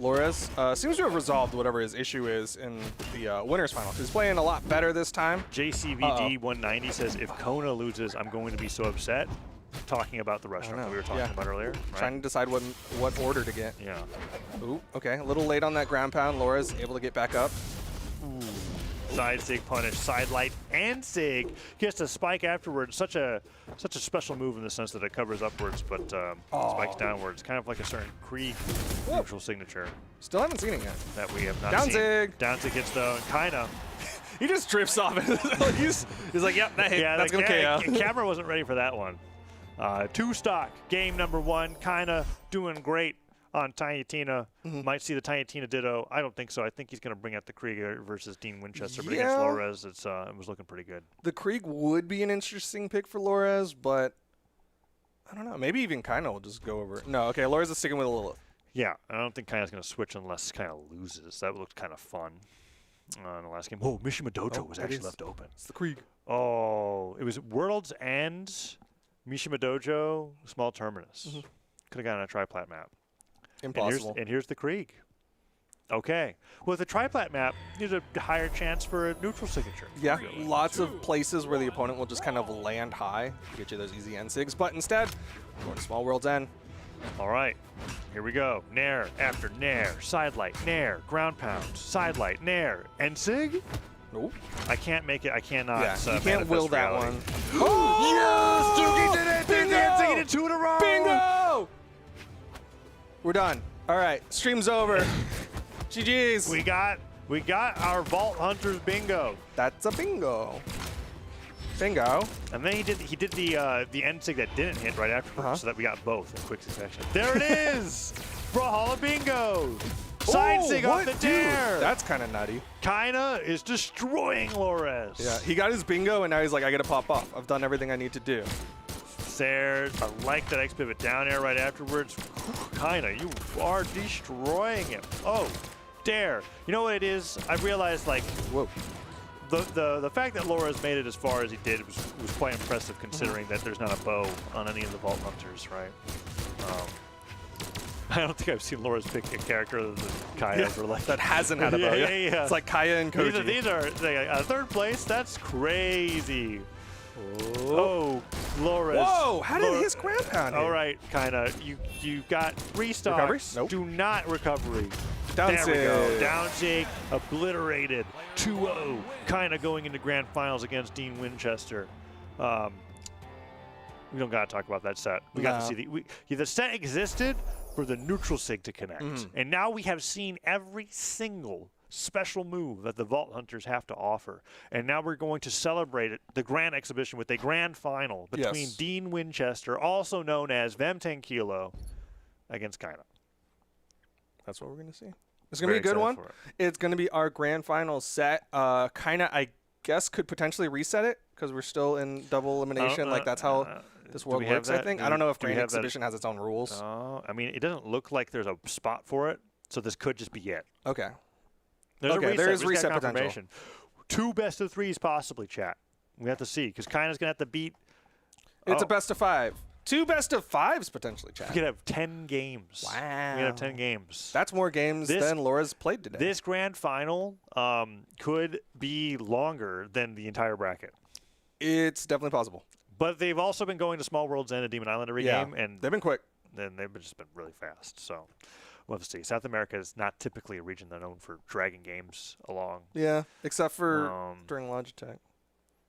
Loers seems to have resolved whatever his issue is in the winners final. He's playing a lot better this time. JCVD 190 says, if Kona loses, I'm going to be so upset. Talking about the restaurant that we were talking about earlier. Right? Trying to decide what order to get. Yeah. Ooh, okay. A little late on that ground pound. Loers able to get back up. Ooh. Side sig punish, side light, and sig. Gets a spike afterwards. Such a special move in the sense that it covers upwards, but spikes downwards. Kind of like a certain Krieg neutral signature. Still haven't seen it yet. That we have not Down seen. zig. Down zig hits though, and Kaida. He just drifts off. he's like, yep, that hit. That's going to KO. Camera wasn't ready for that one. 2 stock, game number 1. Kinda doing great on Tiny Tina. Might see the Tiny Tina ditto. I don't think so. I think he's going to bring out the Krieg versus Dean Winchester. But against Loers, it was looking pretty good. The Krieg would be an interesting pick for Loers, but I don't know. Maybe even Kaida will just go over. No, okay. Loers is sticking with a Lilith. Yeah, I don't think Kaida's going to switch unless Kaida loses. That looked kind of fun in the last game. Oh, Mishima Dojo was actually left open. It's the Krieg. Oh, it was Worlds and Mishima Dojo, Small Terminus. Could have gotten a triplat map. Impossible. And here's the Krieg. Okay. With the triplat map, there's a higher chance for a neutral signature. Yeah, lots of places where the opponent will just kind of land high, get you those easy N-sigs, but instead, going to Small World's End. All right, here we go. Nair after Nair, side light, Nair, ground pound, side light, Nair, N-sig? Nope. I can't make it. I cannot. Yeah, you can't will that reality. one. Oh, yes! Doogie did it! Bingo! N-sig did 2 in a row! Bingo! We're done. All right, stream's over. GG's. We got our Vault Hunters bingo. That's a bingo. Bingo. And then he did the end sig that didn't hit right afterwards, so that we got both in quick succession. There it is! Brawlhalla bingo! Side sig off the dare! That's kind of nutty. Kaida is destroying Loers. Yeah, he got his bingo, and now he's like, I got to pop off. I've done everything I need to do. There, I like that X pivot down air right afterwards. Kaida, you are destroying him. Oh, dare. You know what it is? I realized, like, Whoa. The fact that Loers made it as far as he did was quite impressive, considering that there's not a bow on any of the Vault Hunters, right? I don't think I've seen Loers pick a character other than Kaya for like that hasn't had a bow. Yeah. It's like Kaya and Koji. These are third place. That's crazy. Oh, Loers. Whoa! How did his ground pound hit? All right, Kaida. You got restocks. Recovery? Nope. Do not recovery. Down there we go. sig. Down sig, obliterated. 2-0. Kaida going into grand finals against Dean Winchester. We don't got to talk about that set. We got to see the set existed for the neutral sig to connect, and now we have seen every single special move that the Vault Hunters have to offer. And now we're going to celebrate it, the grand exhibition with a grand final between Dean Winchester, also known as Vem10 Kilo, against Kaida. That's what we're going to see. It's going to be a good one. It's going to be our grand final set. Kaida, I guess, could potentially reset it because we're still in double elimination. Like, that's how this world works, I think. I don't know if Grand Exhibition has its own rules. I mean, it doesn't look like there's a spot for it, so this could just be it. Okay. There's a reset. There is reset potential. 2 best of 3s possibly, chat. We have to see, because Kaida's going to have to beat... It's a best of 5. 2 best of 5s potentially, chat. We could have 10 games. Wow. We could have 10 games. That's more games than Laura's played today. This grand final could be longer than the entire bracket. It's definitely possible. But they've also been going to Small Worlds and a Demon Island every game. And they've been quick. And they've just been really fast. So we'll have to see. South America is not typically a region that's known for dragging games along. Yeah, except for during Logitech.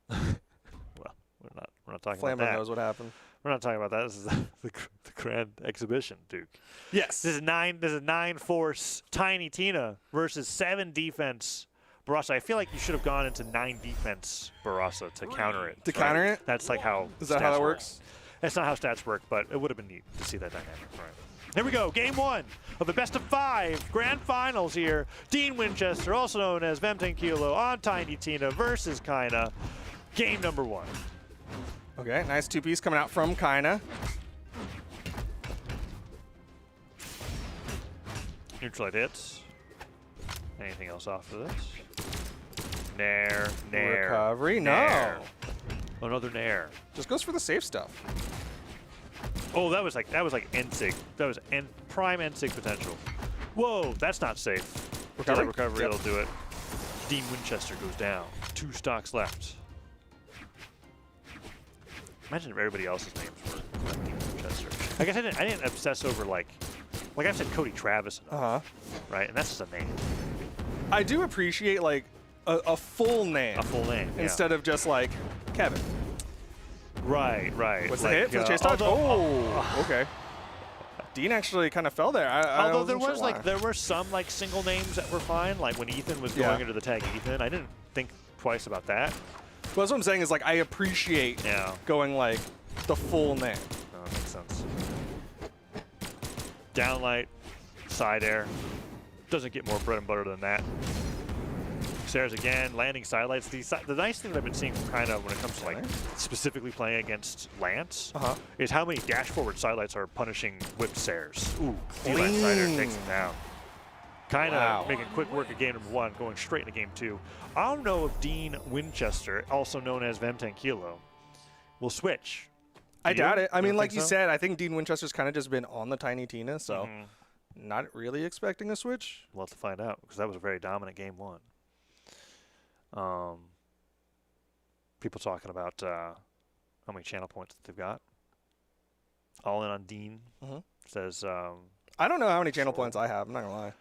Well, we're not talking Flammer about that. knows what happened. We're not talking about that. This is the grand exhibition, Duke. Yes. This is 9 force Tiny Tina versus 7 defense Barasa. I feel like you should have gone into 9 defense Barasa to counter it. To counter it? That's like how Is that how that works? That's not how stats work, but it would have been neat to see that dynamic. Right. Here we go. Game 1 of the best of 5 grand finals here. Dean Winchester, also known as Vem10 Kilo, on Tiny Tina versus Kaida. Game number 1. Okay, nice 2-piece coming out from Kaida. Neutral hits. Anything else off of this? Nair. Recovery? Nair. No. Another Nair. Just goes for the safe stuff. Oh, that was like NSIG. That was prime NSIG potential. Whoa, that's not safe. Recovery, it'll do it. Dean Winchester goes down. 2 stocks left. Imagine if everybody else's names were Dean Winchester. I guess I didn't obsess over like I've said Cody Travis enough, right? And that's just a name. I do appreciate like a full name. A full name, instead of just like Kevin. Right. What's the hit for the chase dodge? Okay. Dean actually kind of fell there. Although there were some like single names that were fine. Like when Ethan was going into the tag Ethan, I didn't think twice about that. Well, that's what I'm saying is like I appreciate going like the full name. Oh, that makes sense. Downlight, side air. Doesn't get more bread and butter than that. Stairs again, landing sidelights. The nice thing that I've been seeing from Kaida when it comes to like specifically playing against Lance is how many dash forward sidelights are punishing whipped stairs. Ooh, D-line side air takes him down. Kaida making quick work of game number 1, going straight into game 2. I don't know if Dean Winchester, also known as Vem10 Kilo, will switch. I doubt it. I mean, like you said, I think Dean Winchester's kind of just been on the Tiny Tina, so not really expecting a switch. We'll have to find out because that was a very dominant game 1. People talking about how many channel points that they've got. All in on Dean says. I don't know how many channel points I have. I'm not gonna lie.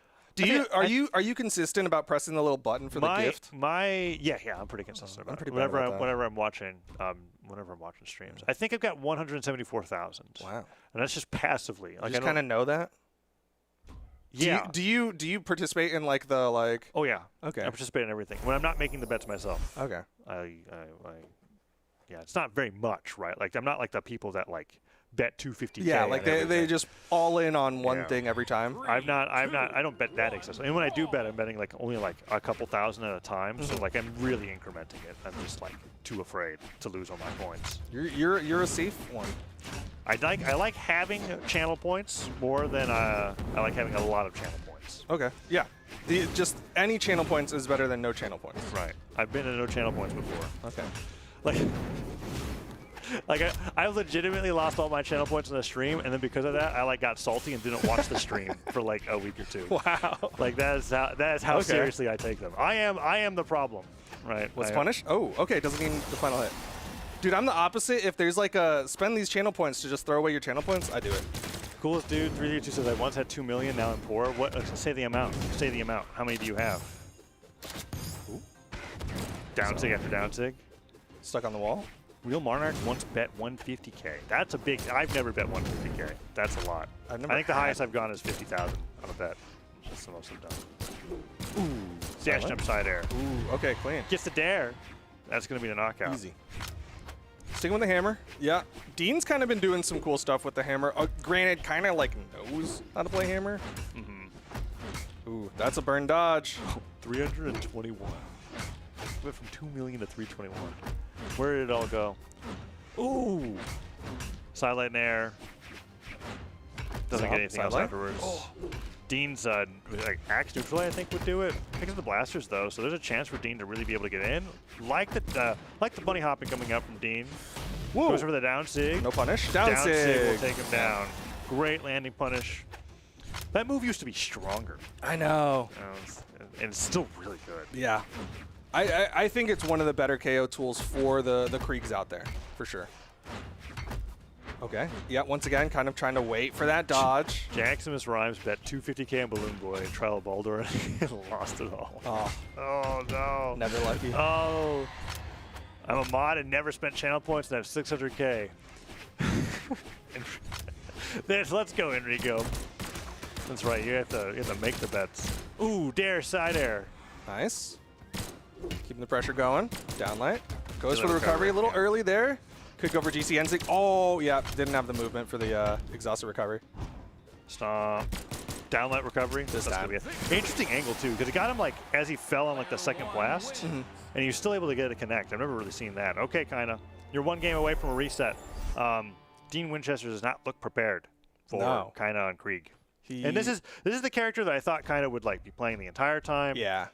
Are you consistent about pressing the little button for the gift? I'm pretty consistent about it. Whenever I'm watching streams, I think I've got 174,000. Wow, and that's just passively. Like, you just kind of know that. Yeah. Do you participate in like the like? Oh yeah. Okay. I participate in everything when I'm not making the bets myself. Okay. I yeah, it's not very much, right? Like I'm not like the people that like bet 250K. Yeah, like they just all in on one Yeah. thing every time. I don't bet that excessively. And when I do bet, I'm betting like only like a couple thousand at a time. So like I'm really incrementing it. I'm just like too afraid to lose all my points. You're a safe one. I like having channel points more than I like having a lot of channel points. Okay. Yeah. Just any channel points is better than no channel points. Right. I've been in no channel points before. Okay. Like I legitimately lost all my channel points in the stream, and then because of that, I like got salty and didn't watch the stream for like a week or two. Wow. Like that is how Okay. seriously I take them. I am the problem. Right. What's punished? Oh, okay. Doesn't mean the final hit. Dude, I'm the opposite. If there's like spend these channel points to just throw away your channel points, I do it. Coolest dude, 332 says I once had 2 million, now I'm poor. What? Say the amount. Say the amount. How many do you have? Ooh. Down sig after down sig. Stuck on the wall. Real Monarch once bet 150K. That's a big. I've never bet 150K. That's a lot. I think the highest I've gone is 50,000 on a bet. That's the most I've done. Ooh. Dash jump side air. Ooh. Okay. Clean. Gets the dare. That's gonna be the knockout. Easy. Sticking with the hammer. Yeah. Dean's kind of been doing some cool stuff with the hammer. Granted, kind of like knows how to play hammer. Mm-hmm. Ooh, that's a burn dodge. 321. Went from 2 million to 321. Where did it all go? Ooh. Sidelight in air. Doesn't get anything else afterwards. Oh. Dean's like axe neutral, I think, would do it. Picks up the blasters though, so there's a chance for Dean to really be able to get in. Like the bunny hopping coming up from Dean. Whoa. Goes over the down sig. No punish. Down sig. Will take him down. Great landing punish. That move used to be stronger. I know. And it's still really good. Yeah. I think it's one of the better KO tools for the Kriegs out there, for sure. Okay. Yeah, once again, kind of trying to wait for that dodge. Jaximus Rhymes bet 250K on Balloon Boy and Trial of Baldur and lost it all. Oh. Oh, no. Never lucky. Oh. I'm a mod and never spent channel points and I have 600K. Let's go, Enrico. That's right. You have to make the bets. Ooh, dare, side air. Nice. Keeping the pressure going. Downlight. Goes for the recovery a little early there. Could go for GC Enzig. Oh, yeah. Didn't have the movement for the exhausted recovery. Stomp. Downlight recovery. This That's time. gonna be an interesting angle, too, because it got him, like, as he fell on, like, the second blast, and he was still able to get it to connect. I've never really seen that. Okay, Kaida. You're one game away from a reset. Dean Winchester does not look prepared for Kaida on Krieg. And this is the character that I thought Kaida would, like, be playing the entire time. Yeah.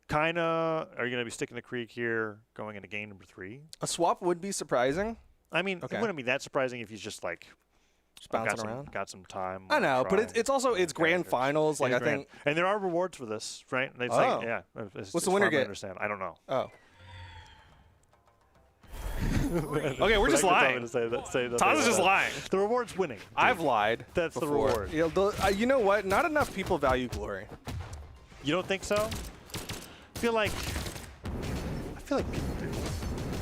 Kaida, are you going to be sticking to Krieg here going into game number 3? A swap would be surprising. I mean, it wouldn't be that surprising if he's just like bouncing around. Got some time. I know, but it's also grand finals. Like I think, and there are rewards for this, right? They say, yeah. What's the winner get? I understand. I don't know. Oh. Okay, we're just lying. Taz is just lying. The reward's winning. Dude. I've lied. That's before. the reward. You know what? Not enough people value glory. You don't think so? I feel like people do.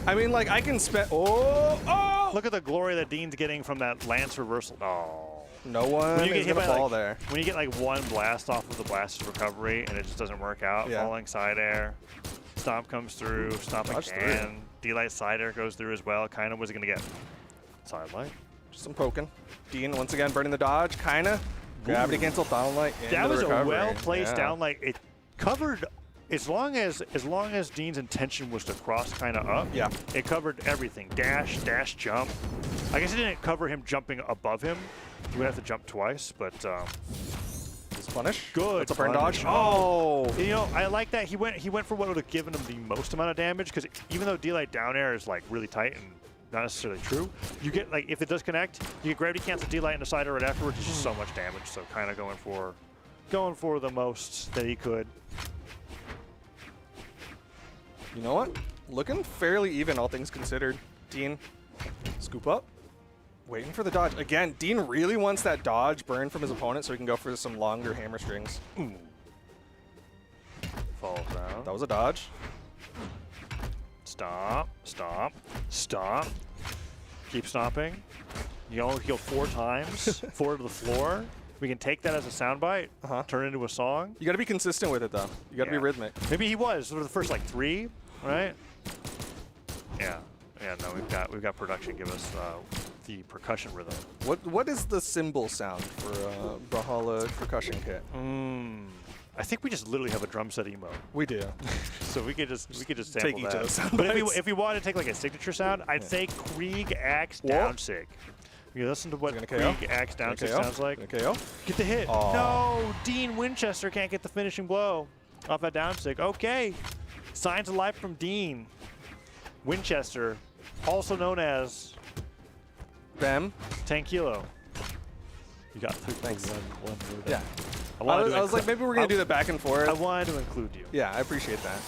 I mean, like, I can spend... Oh! Look at the glory that Dean's getting from that Lance reversal. Oh. No one is going to fall there. When you get, like, one blast off of the blast's recovery and it just doesn't work out, falling side air, stomp comes through, stomp again, D-light side air goes through as well. Kind of was going to get side light. Just some poking. Dean, once again, burning the dodge. Kind of. Gravity cancel, down light. That was a well-placed down light. It covered... As long as Dean's intention was to cross kind of up, it covered everything. Dash, jump. I guess it didn't cover him jumping above him. He would have to jump twice, but this punish. Good. It's a burn dodge. Oh. You know, I like that. He went for what would have given him the most amount of damage, because even though D-light down air is like really tight and not necessarily true, you get, like, if it does connect, you get gravity cancel D-light and a side air right afterwards. It's just so much damage. So kind of going for the most that he could. You know what? Looking fairly even, all things considered. Dean, scoop up. Waiting for the dodge. Again, Dean really wants that dodge burn from his opponent so he can go for some longer hammer strings. Ooh. Falls down. That was a dodge. Stomp, stomp, stomp. Keep stomping. You only heal 4 times. 4 to the floor. We can take that as a soundbite, turn it into a song. You got to be consistent with it, though. You got to be rhythmic. Maybe he was for the first, like, 3, right? Yeah, no, we've got production give us the percussion rhythm. What is the cymbal sound for Brawlhalla percussion kit? I think we just literally have a drum set emo. We do. So we could just sample take each that. of those sound But bites. if we wanted to take like a signature sound, I'd say Krieg Axe down sig. You listen to what Krieg Axe down sig sounds like. KO. Get the hit. Aw. No, Dean Winchester can't get the finishing blow off that down sig. Okay. Signs of life from Dean Winchester, also known as Bam. 10 Kilo. You got through. Thanks. One word. Yeah. I I was like, maybe we're going to do the back and forth. I wanted to include you. Yeah, I appreciate that.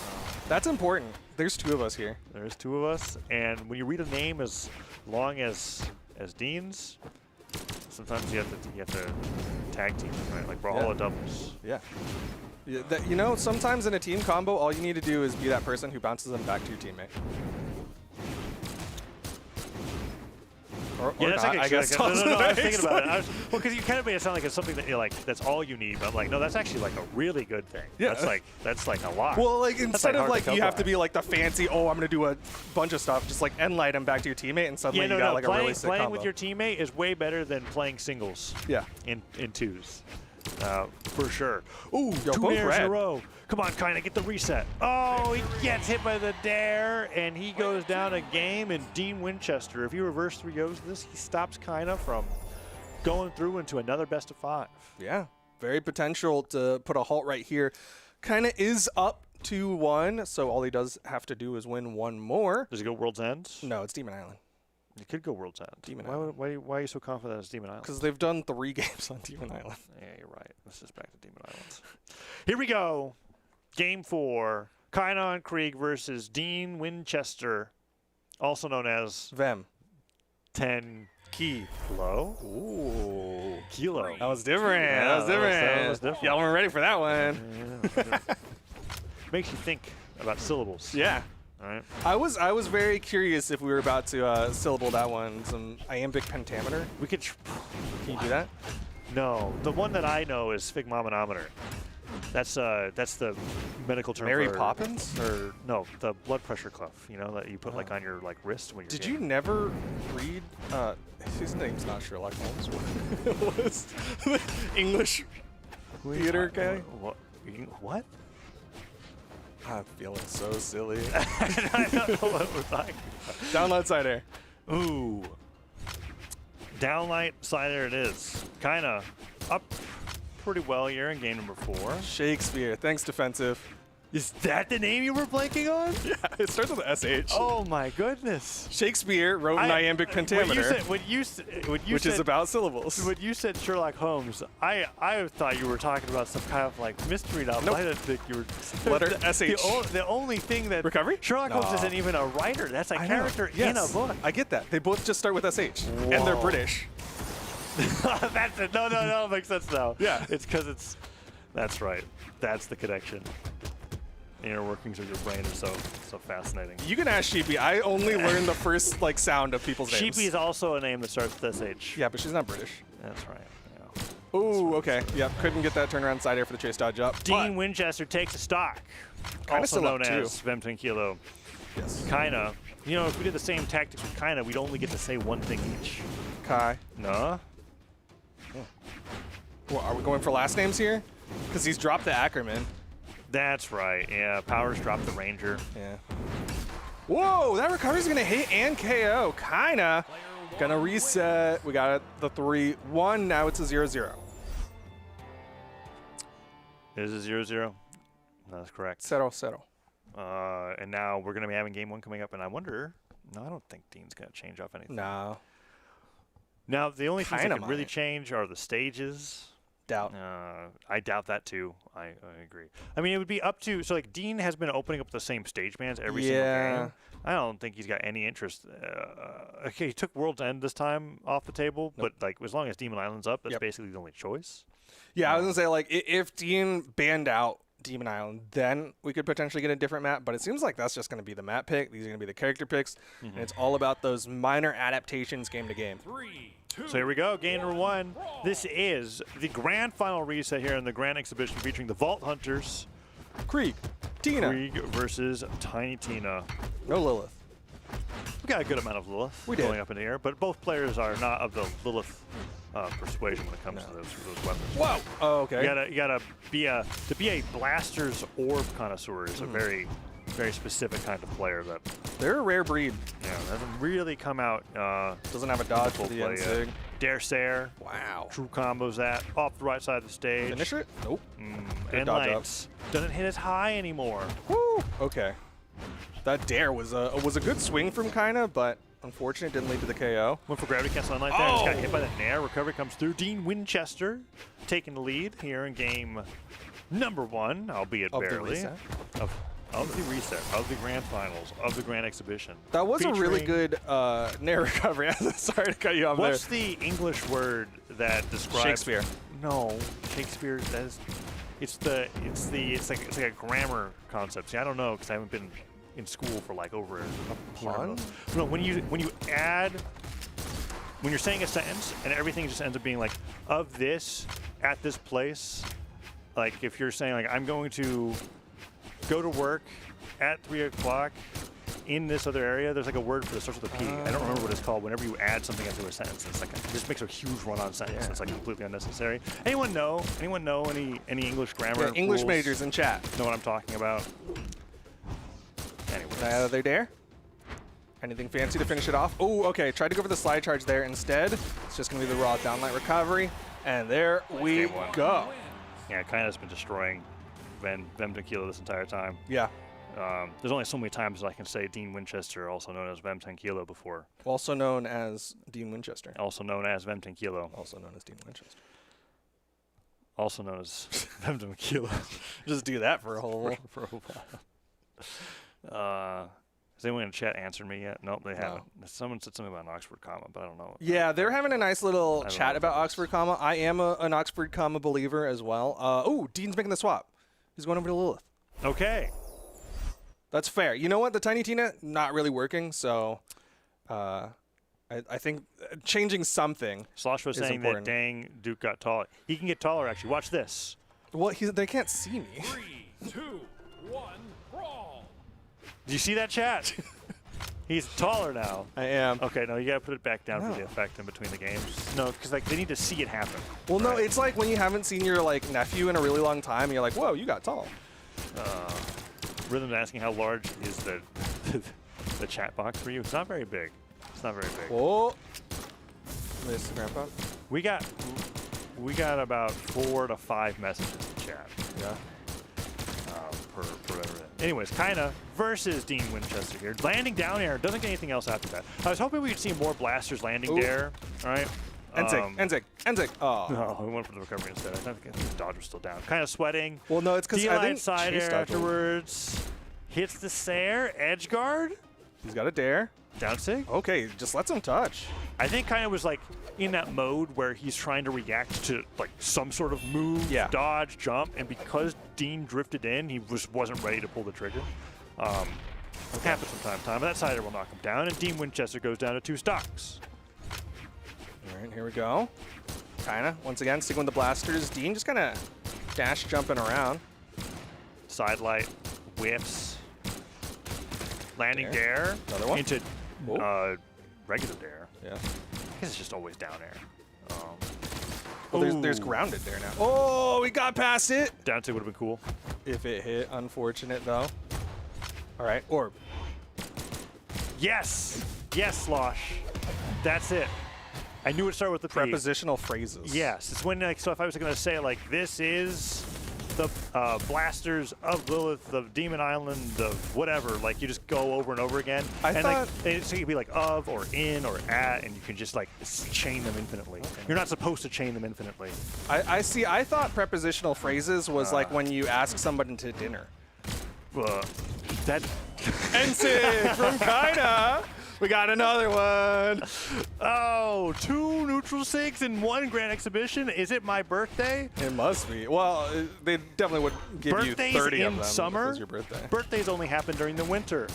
That's important. There's 2 of us here. There's 2 of us, and when you read a name as long as Dean's, sometimes you have to tag team, right? Like Brawlhalla doubles. Yeah. You know, sometimes in a team combo, all you need to do is be that person who bounces them back to your teammate. Or Yeah, that's not, like I guess. no, I was thinking about it. Well, because you kind of made it sound like it's something that you're like, that's all you need. But I'm like, no, that's actually like a really good thing. Yeah. That's like a lot. Well, like That's, instead of hard like come you have by. to be like the fancy, oh, I'm gonna do a bunch of stuff, just like end light them back to your teammate, and suddenly Yeah, you got like a really sick playing combo. with your teammate is way better than playing singles. Yeah. In 2s, for sure. Ooh, Yo, 2 both dairs in a red. row. Come on, Kaida, get the reset. Oh, he gets hit by the dare, and he goes down a game. And Dean Winchester, if you reverse 3 goes this, he stops Kaida from going through into another best of 5. Yeah, very potential to put a halt right here. Kind of is up 2-1, so all he does have to do is win 1 more. Does he go World's End? No, it's Demon Island. He could go World's End. Demon Why are you so confident it's Demon Island? Because they've done 3 games on Demon Island. Yeah, you're right. Let's just back to Demon Islands. Here we go. Game 4. Kaida and Krieg versus Dean Winchester, also known as Vem. 10 Key. Kilo. Ooh. Kilo. That was different. Yeah, that was different. different. Y'all weren't ready for that one. Makes you think about syllables. Yeah. All right. I was very curious if we were about to syllable that one. Some iambic pentameter. We could. Can you do that? No, the one that I know is sphygmomanometer. That's the medical term. Mary for, Poppins? Or no, the blood pressure cuff. You know that you put like on your like wrist when you're. Did you never read? His name's not Sherlock Holmes. What was the English theater guy? What? I'm feeling so silly. I don't know what we're talking about. Download side air. Ooh. Downlight side there it is. Kinda up pretty well here in game number 4. Shakespeare. Thanks, defensive. Is that the name you were blanking on? Yeah, it starts with SH. Oh my goodness. Shakespeare wrote an iambic pentameter, When you said which is about syllables. when you said Sherlock Holmes, I thought you were talking about some kind of like mystery novel. Nope. I didn't think you were Letter SH. The only thing that Recovery? Sherlock Holmes No. isn't even a writer. That's a I know. character Yes, in a book. I get that. They both just start with SH, and they're Whoa. British. That's it. No, it makes sense now. Yeah. It's because it's. That's right. That's the connection. The inner workings of your brain are so fascinating. You can ask Sheepy. I only learned the first like sound of people's names. Sheepy is also a name that starts with SH. Yeah, but she's not British. That's right. Yeah. Ooh, okay. Yep, couldn't get that turnaround side air for the chase dodge up. Dean Winchester takes a stock. Kinda Also still up known too. as Vem Kilo. Yes. Kinda. You know, if we did the same tactics with Kinda, we'd only get to say one thing each. Kai. No? Well, are we going for last names here? Because he's dropped the Ackerman. That's right. Yeah, Powers dropped the Ranger. Yeah. Whoa, that recovery's gonna hit and KO. Kinda. Gonna reset. We got the 3-1. Now it's a 0-0. Is it 0-0? No, that's correct. Settle, settle. And now we're going to be having game 1 coming up, and I wonder. No, I don't think Dean's going to change off anything. No. Now, the only things that Kinda can really might. change are the stages. Doubt. I doubt that too. I agree. I mean, it would be up to. So, like, Dean has been opening up the same stage bands every single game. I don't think he's got any interest. Okay, he took World's End this time off the table, but like as long as Demon Island's up, that's basically the only choice. Yeah, I was gonna say like if Dean banned out Demon Island, then we could potentially get a different map. But it seems like that's just gonna be the map pick. These are gonna be the character picks, and it's all about those minor adaptations game to game. 3, 2, So here we go, game number 1. This is the grand final reset here in the Grand Exhibition featuring the Vault Hunters. Krieg, Tina, Krieg versus Tiny Tina. no Lilith. got a good amount of Lilith We did. going up in the air, but both players are not of the Lilith persuasion when it comes to those weapons. Whoa! Oh, okay. You gotta be a blaster's orb connoisseur is a very specific kind of player that They're a rare breed. doesn't really come out. Doesn't have a dodge for full the play yet. N-Sig. Dare Sair, Wow. true combos that off the right side of the stage. Finish it? Nope. Good And dodge up. lights doesn't hit as high anymore. Woo! Okay. That dare was a good swing from Kaida, but unfortunately didn't lead to the KO. Went for gravity cancel on light there. Just got hit by the nair. Recovery comes through. Dean Winchester taking the lead here in game number 1, albeit Of the barely. reset? Of the reset, of the grand finals, of the grand exhibition. That was a really Featuring- good nair recovery. Sorry to cut you off What's there. the English word that describes Shakespeare. No, Shakespeare. It's like a grammar concept. See, I don't know because I haven't been in school for like over a pun? No, when you add, when you're saying a sentence and everything just ends up being like of this at this place. Like if you're saying like I'm going to go to work at 3 o'clock in this other area, there's like a word for this starts with a P. I don't remember what it's called. Whenever you add something into a sentence, it's like it just makes a huge run-on sentence. Yeah. It's like completely unnecessary. Anyone know any English grammar? Yeah, English rules? majors in chat. Know what I'm talking about? Anyways. They're there. Anything fancy to finish it off? Oh, okay. Tried to go for the slide charge there instead. It's just going to be the raw downlight recovery. And there we Game 1. go. Yeah, Kaida's been destroying Vem Tequila this entire time. Yeah. There's only so many times I can say Dean Winchester, also known as Vem Tequila, before. Also known as Dean Winchester. Also known as Vem Tequila. Also known as Dean Winchester. Also known as Vem Tequila. Just do that for a whole... for a while. Has anyone in the chat answered me yet? Nope, they haven't. Someone said something about an Oxford comma, but I don't know. Yeah, they're having a nice little I don't chat know about what it is. Oxford comma. I am an Oxford comma believer as well. Oh, Dean's making the swap. He's going over to Lilith. Okay. That's fair. You know what? The Tiny Tina, not really working, so I think changing something. Slosh was is saying important. that dang Duke got taller. He can get taller, actually. Watch this. Well, they can't see me. 3, 2, 1, brawl. Do you see that, chat? He's taller now. I am. Okay, no, you gotta put it back down No. for the effect in between the games. No, because like they need to see it happen. Well, no, Right. it's like when you haven't seen your like nephew in a really long time, and you're like, whoa, you got tall. Rhythm's asking how large is the the chat box for you. It's not very big. It's not very big. Whoa. Missed Grandpa. We got about 4 to 5 messages in chat. Yeah. Per whatever. Anyways, Kaida versus Dean Winchester here. Landing down air, doesn't get anything else after that. I was hoping we could see more blasters landing Ooh. there. All right. Enzig. Oh. No, we went for the recovery instead. I think the dodge was still down. Kind of sweating. Well, no, it's because I D-line think side Chase air dodged him. afterwards. Hits the Sair, edge guard, He's got a dare. down sig. Okay, just lets him touch. I think Kaida was like in that mode where he's trying to react to like some sort of move, Yeah. dodge, jump, and because Dean drifted in, he wasn't ready to pull the trigger. Happens from time to time. But that side air will knock him down, and Dean Winchester goes down to 2 stocks. All right, here we go. Kaida, once again, sticking with the blasters. Dean just kind of dash jumping around. Side light, whips, landing dare, Another one. into Oh. regular dare. Yeah. I guess it's just always down air. Well, there's Ooh. grounded there now. Oh, we got past it. Down sig would have been cool. If it hit, unfortunate though. All right, orb. Yes! Yes, Slosh. That's it. I knew it started with the P. Prepositional phrases. Yes. It's when, like, so if I was going to say, like, this is the blasters of Lilith, of Demon Island, of whatever, like, you just go over and over again. I and, thought- like, so you could be like of or in or at, and you can just, like, chain them infinitely. You're not supposed to chain them infinitely. I see. I thought prepositional phrases was like when you ask somebody to dinner. That. Enzig from Kaida. We got another one. Oh, 2 neutral sigs in 1 grand exhibition. Is it my birthday? It must be. Well, they definitely would give Birthdays you 30 of in them. If it summer. was your birthday. Birthdays only happen during the winter.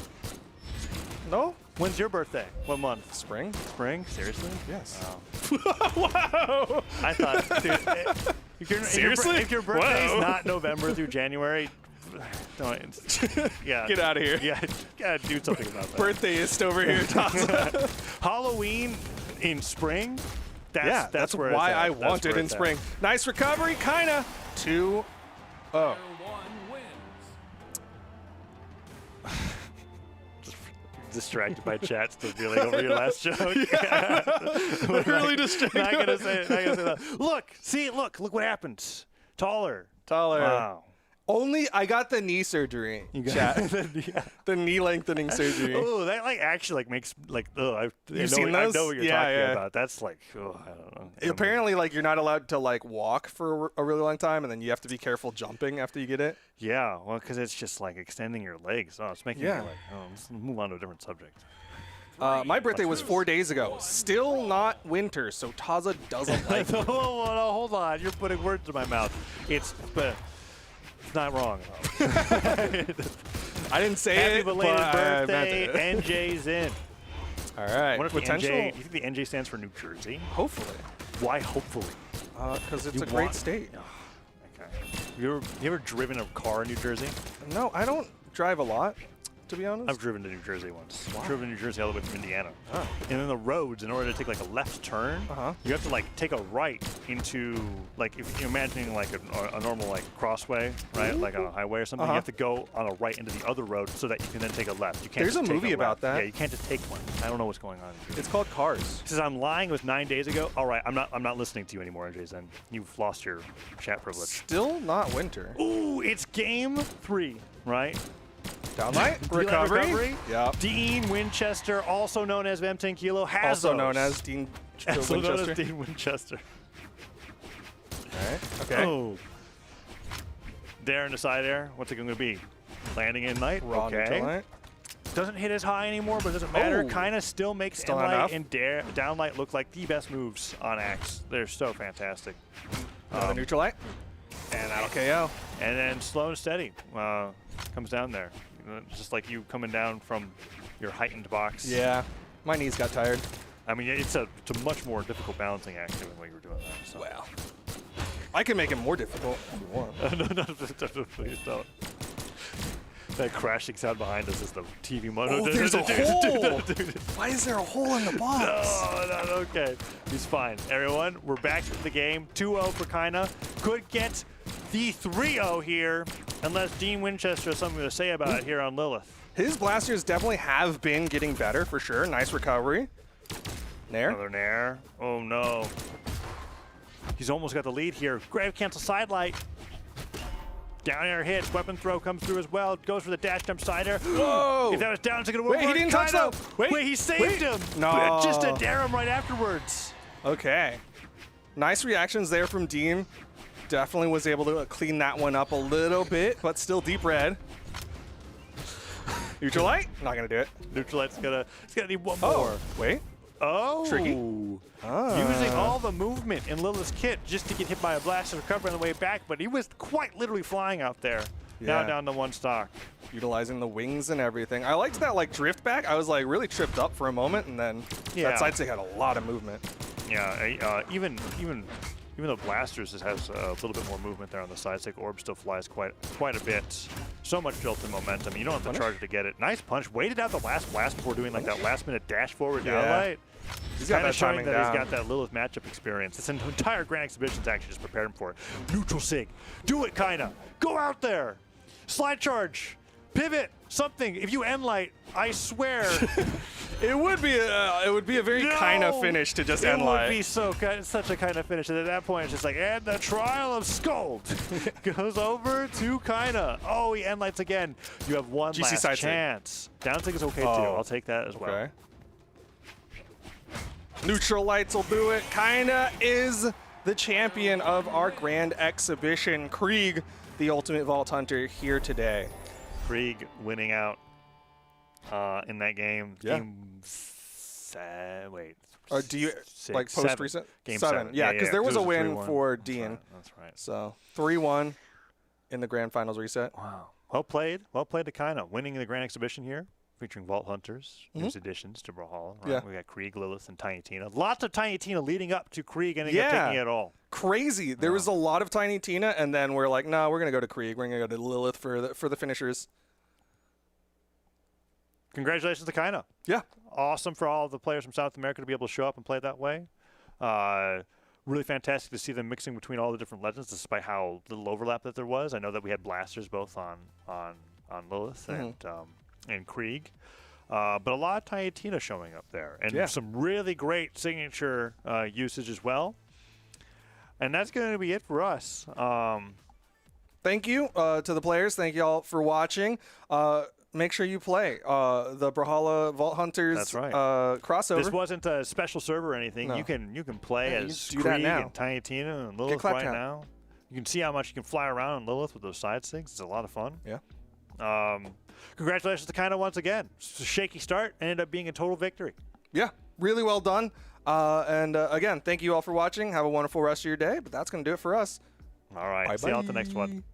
No? When's your birthday? What month? Spring? Spring? Seriously? Yes. Wow. I thought, dude, if Seriously? if your birthday's Whoa. not November through January, don't. Yeah. Get out of here. Yeah, gotta do something about that. Birthdayist over here, Taza. Halloween in spring. That's where why it's at. I That's want it where in it's at. spring. Nice recovery, kinda. 2-0. Player 1 wins. Distracted by chat, still feeling over your last joke. Really distracted. Not gonna say it. Not gonna say that. Look what happens. Taller. Wow. Only I got the knee surgery. Chat. The knee lengthening surgery. Oh, that like actually like makes like You've seen those? I know what you're talking about. That's like I don't know. Apparently, like you're not allowed to like walk for a really long time, and then you have to be careful jumping after you get it. Yeah, well, because it's just like extending your legs. Oh, it's making me like let's move on to a different subject. My birthday was 4 days ago. Still not winter, so Taza doesn't like it. Oh, hold on. You're putting words in my mouth. It's not wrong. I didn't say Happy it, belated but birthday. I meant it. NJ's in. All right. What if Potential? the NJ, you think the NJ stands for New Jersey? Hopefully. Why hopefully? Because it's You a great want- state. Okay. You ever driven a car in New Jersey? No, I don't drive a lot, to be honest. I've driven to New Jersey once. I've driven to New Jersey all the way from Indiana. And then the roads, in order to take like a left turn, you have to like take a right into like if you're imagining like a normal like crossway, right? Like on a highway or something. You have to go on a right into the other road so that you can then take a left. You can't. There's just a take movie about left. that. Yeah, you can't just take one. I don't know what's going on. It's called Cars. Since I'm lying, it was 9 days ago. All right, I'm not listening to you anymore, Jason. You've lost your chat privilege. Still not winter. Ooh, it's game 3, right? Downlight? Recovery. Recovery? Yep. Dean Winchester, also known as Vem10 Kilo, has Also those. known as Dean Also known Winchester. as Dean Winchester. All right. Okay. Oh. There in the side air. What's it going to be? Landing in night. Raw neutral Okay. light. Doesn't hit as high anymore, but it doesn't matter. Oh. Kind of still makes Still not Enlight enough. and Downlight look like the best moves on Axe. They're so fantastic. Another neutral light. And that'll KO. And then slow and steady comes down there. Just like you coming down from your heightened box. Yeah. My knees got tired. I mean, it's a much more difficult balancing act than what you were doing that. So. Well. I can make it more difficult if you want. No, please don't. That crashing sound behind us is the TV monitor. Oh, there's a hole! Why is there a hole in the box? No, okay. He's fine. Everyone, we're back to the game. 2-0 for Kaida. Could get the 3-0 here, unless Dean Winchester has something to say about it here on Lilith. His blasters definitely have been getting better, for sure. Nice recovery. Nair. Another Nair. Oh, no. He's almost got the lead here. Grave cancel side light. Down air hit. Weapon throw comes through as well. Goes for the dash jump side air. Whoa! If that was down, it's going to work. Wait, he didn't touch Kaida. that. Wait, he saved wait. him. No. Just to dare him right afterwards. Okay. Nice reactions there from Dean. Definitely was able to clean that one up a little bit, but still deep red. Neutral light? Not going to do it. Neutral light's gonna need one Oh, more. wait. Oh. Tricky. Using all the movement in Lilith's kit just to get hit by a blast and recover on the way back, but he was quite literally flying out there. Now Yeah. down to one stock. Utilizing the wings and everything. I liked that like drift back. I was like really tripped up for a moment, and then that side stick had a lot of movement. Yeah, even though Blasters has a little bit more movement there on the side stick, Orb still flies quite a bit. So much built-in momentum. You don't have to charge to get it. Nice punch. Waited out the last blast before doing like that last-minute dash forward down light. He's got Kind of that showing timing that down. he's got that Lilith matchup experience. This entire Grand Exhibition's actually just prepared him for it. Neutral sig. Do it, Kaida. Go out there. Slide charge. Pivot. Something. If you end light, I swear. It would be a very kind of finish to just end It light. would be such a kind of finish. And at that point, it's just like, and the trial of Scold goes over to Kaida. Oh, he end lights again. You have one GC last side sig. chance. Down sig is okay too. I'll take that as well. Okay. Neutral lights will do it. Kaida is the champion of our Grand Exhibition. Krieg, the ultimate Vault Hunter, here today. Krieg winning out in that game. Yeah. Wait. Or do you like post seven. reset? Game 7. Yeah, because there was a win 3-1. for That's Dean. right, that's right. So 3-1 in the grand finals reset. Wow. Well played to Kaida. Winning the Grand Exhibition here, featuring Vault Hunters. There's additions to Brawlhalla. Right? Yeah. We got Krieg, Lilith, and Tiny Tina. Lots of Tiny Tina leading up to Krieg ending up taking it all. crazy. There was a lot of Tiny Tina, and then we're like, no, we're going to go to Krieg. We're going to go to Lilith for the finishers. Congratulations to Kaida. Yeah. Awesome for all of the players from South America to be able to show up and play that way. Really fantastic to see them mixing between all the different legends, despite how little overlap that there was. I know that we had blasters both on Lilith and Krieg. But a lot of Tiny Tina showing up there. And some really great signature usage as well. And that's going to be it for us. Thank you to the players. Thank you all for watching. Make sure you play the Brawlhalla Vault Hunters crossover. This wasn't a special server or anything. No. You can play as do Krieg that and Tiny Tina and Lilith now. You can see how much you can fly around in Lilith with those side sticks. It's a lot of fun. Yeah. Congratulations to Kaida once again. It's a shaky start, ended up being a total victory. Yeah, really well done. And again, thank you all for watching. Have a wonderful rest of your day. But that's going to do it for us. All right. See you all at the next one.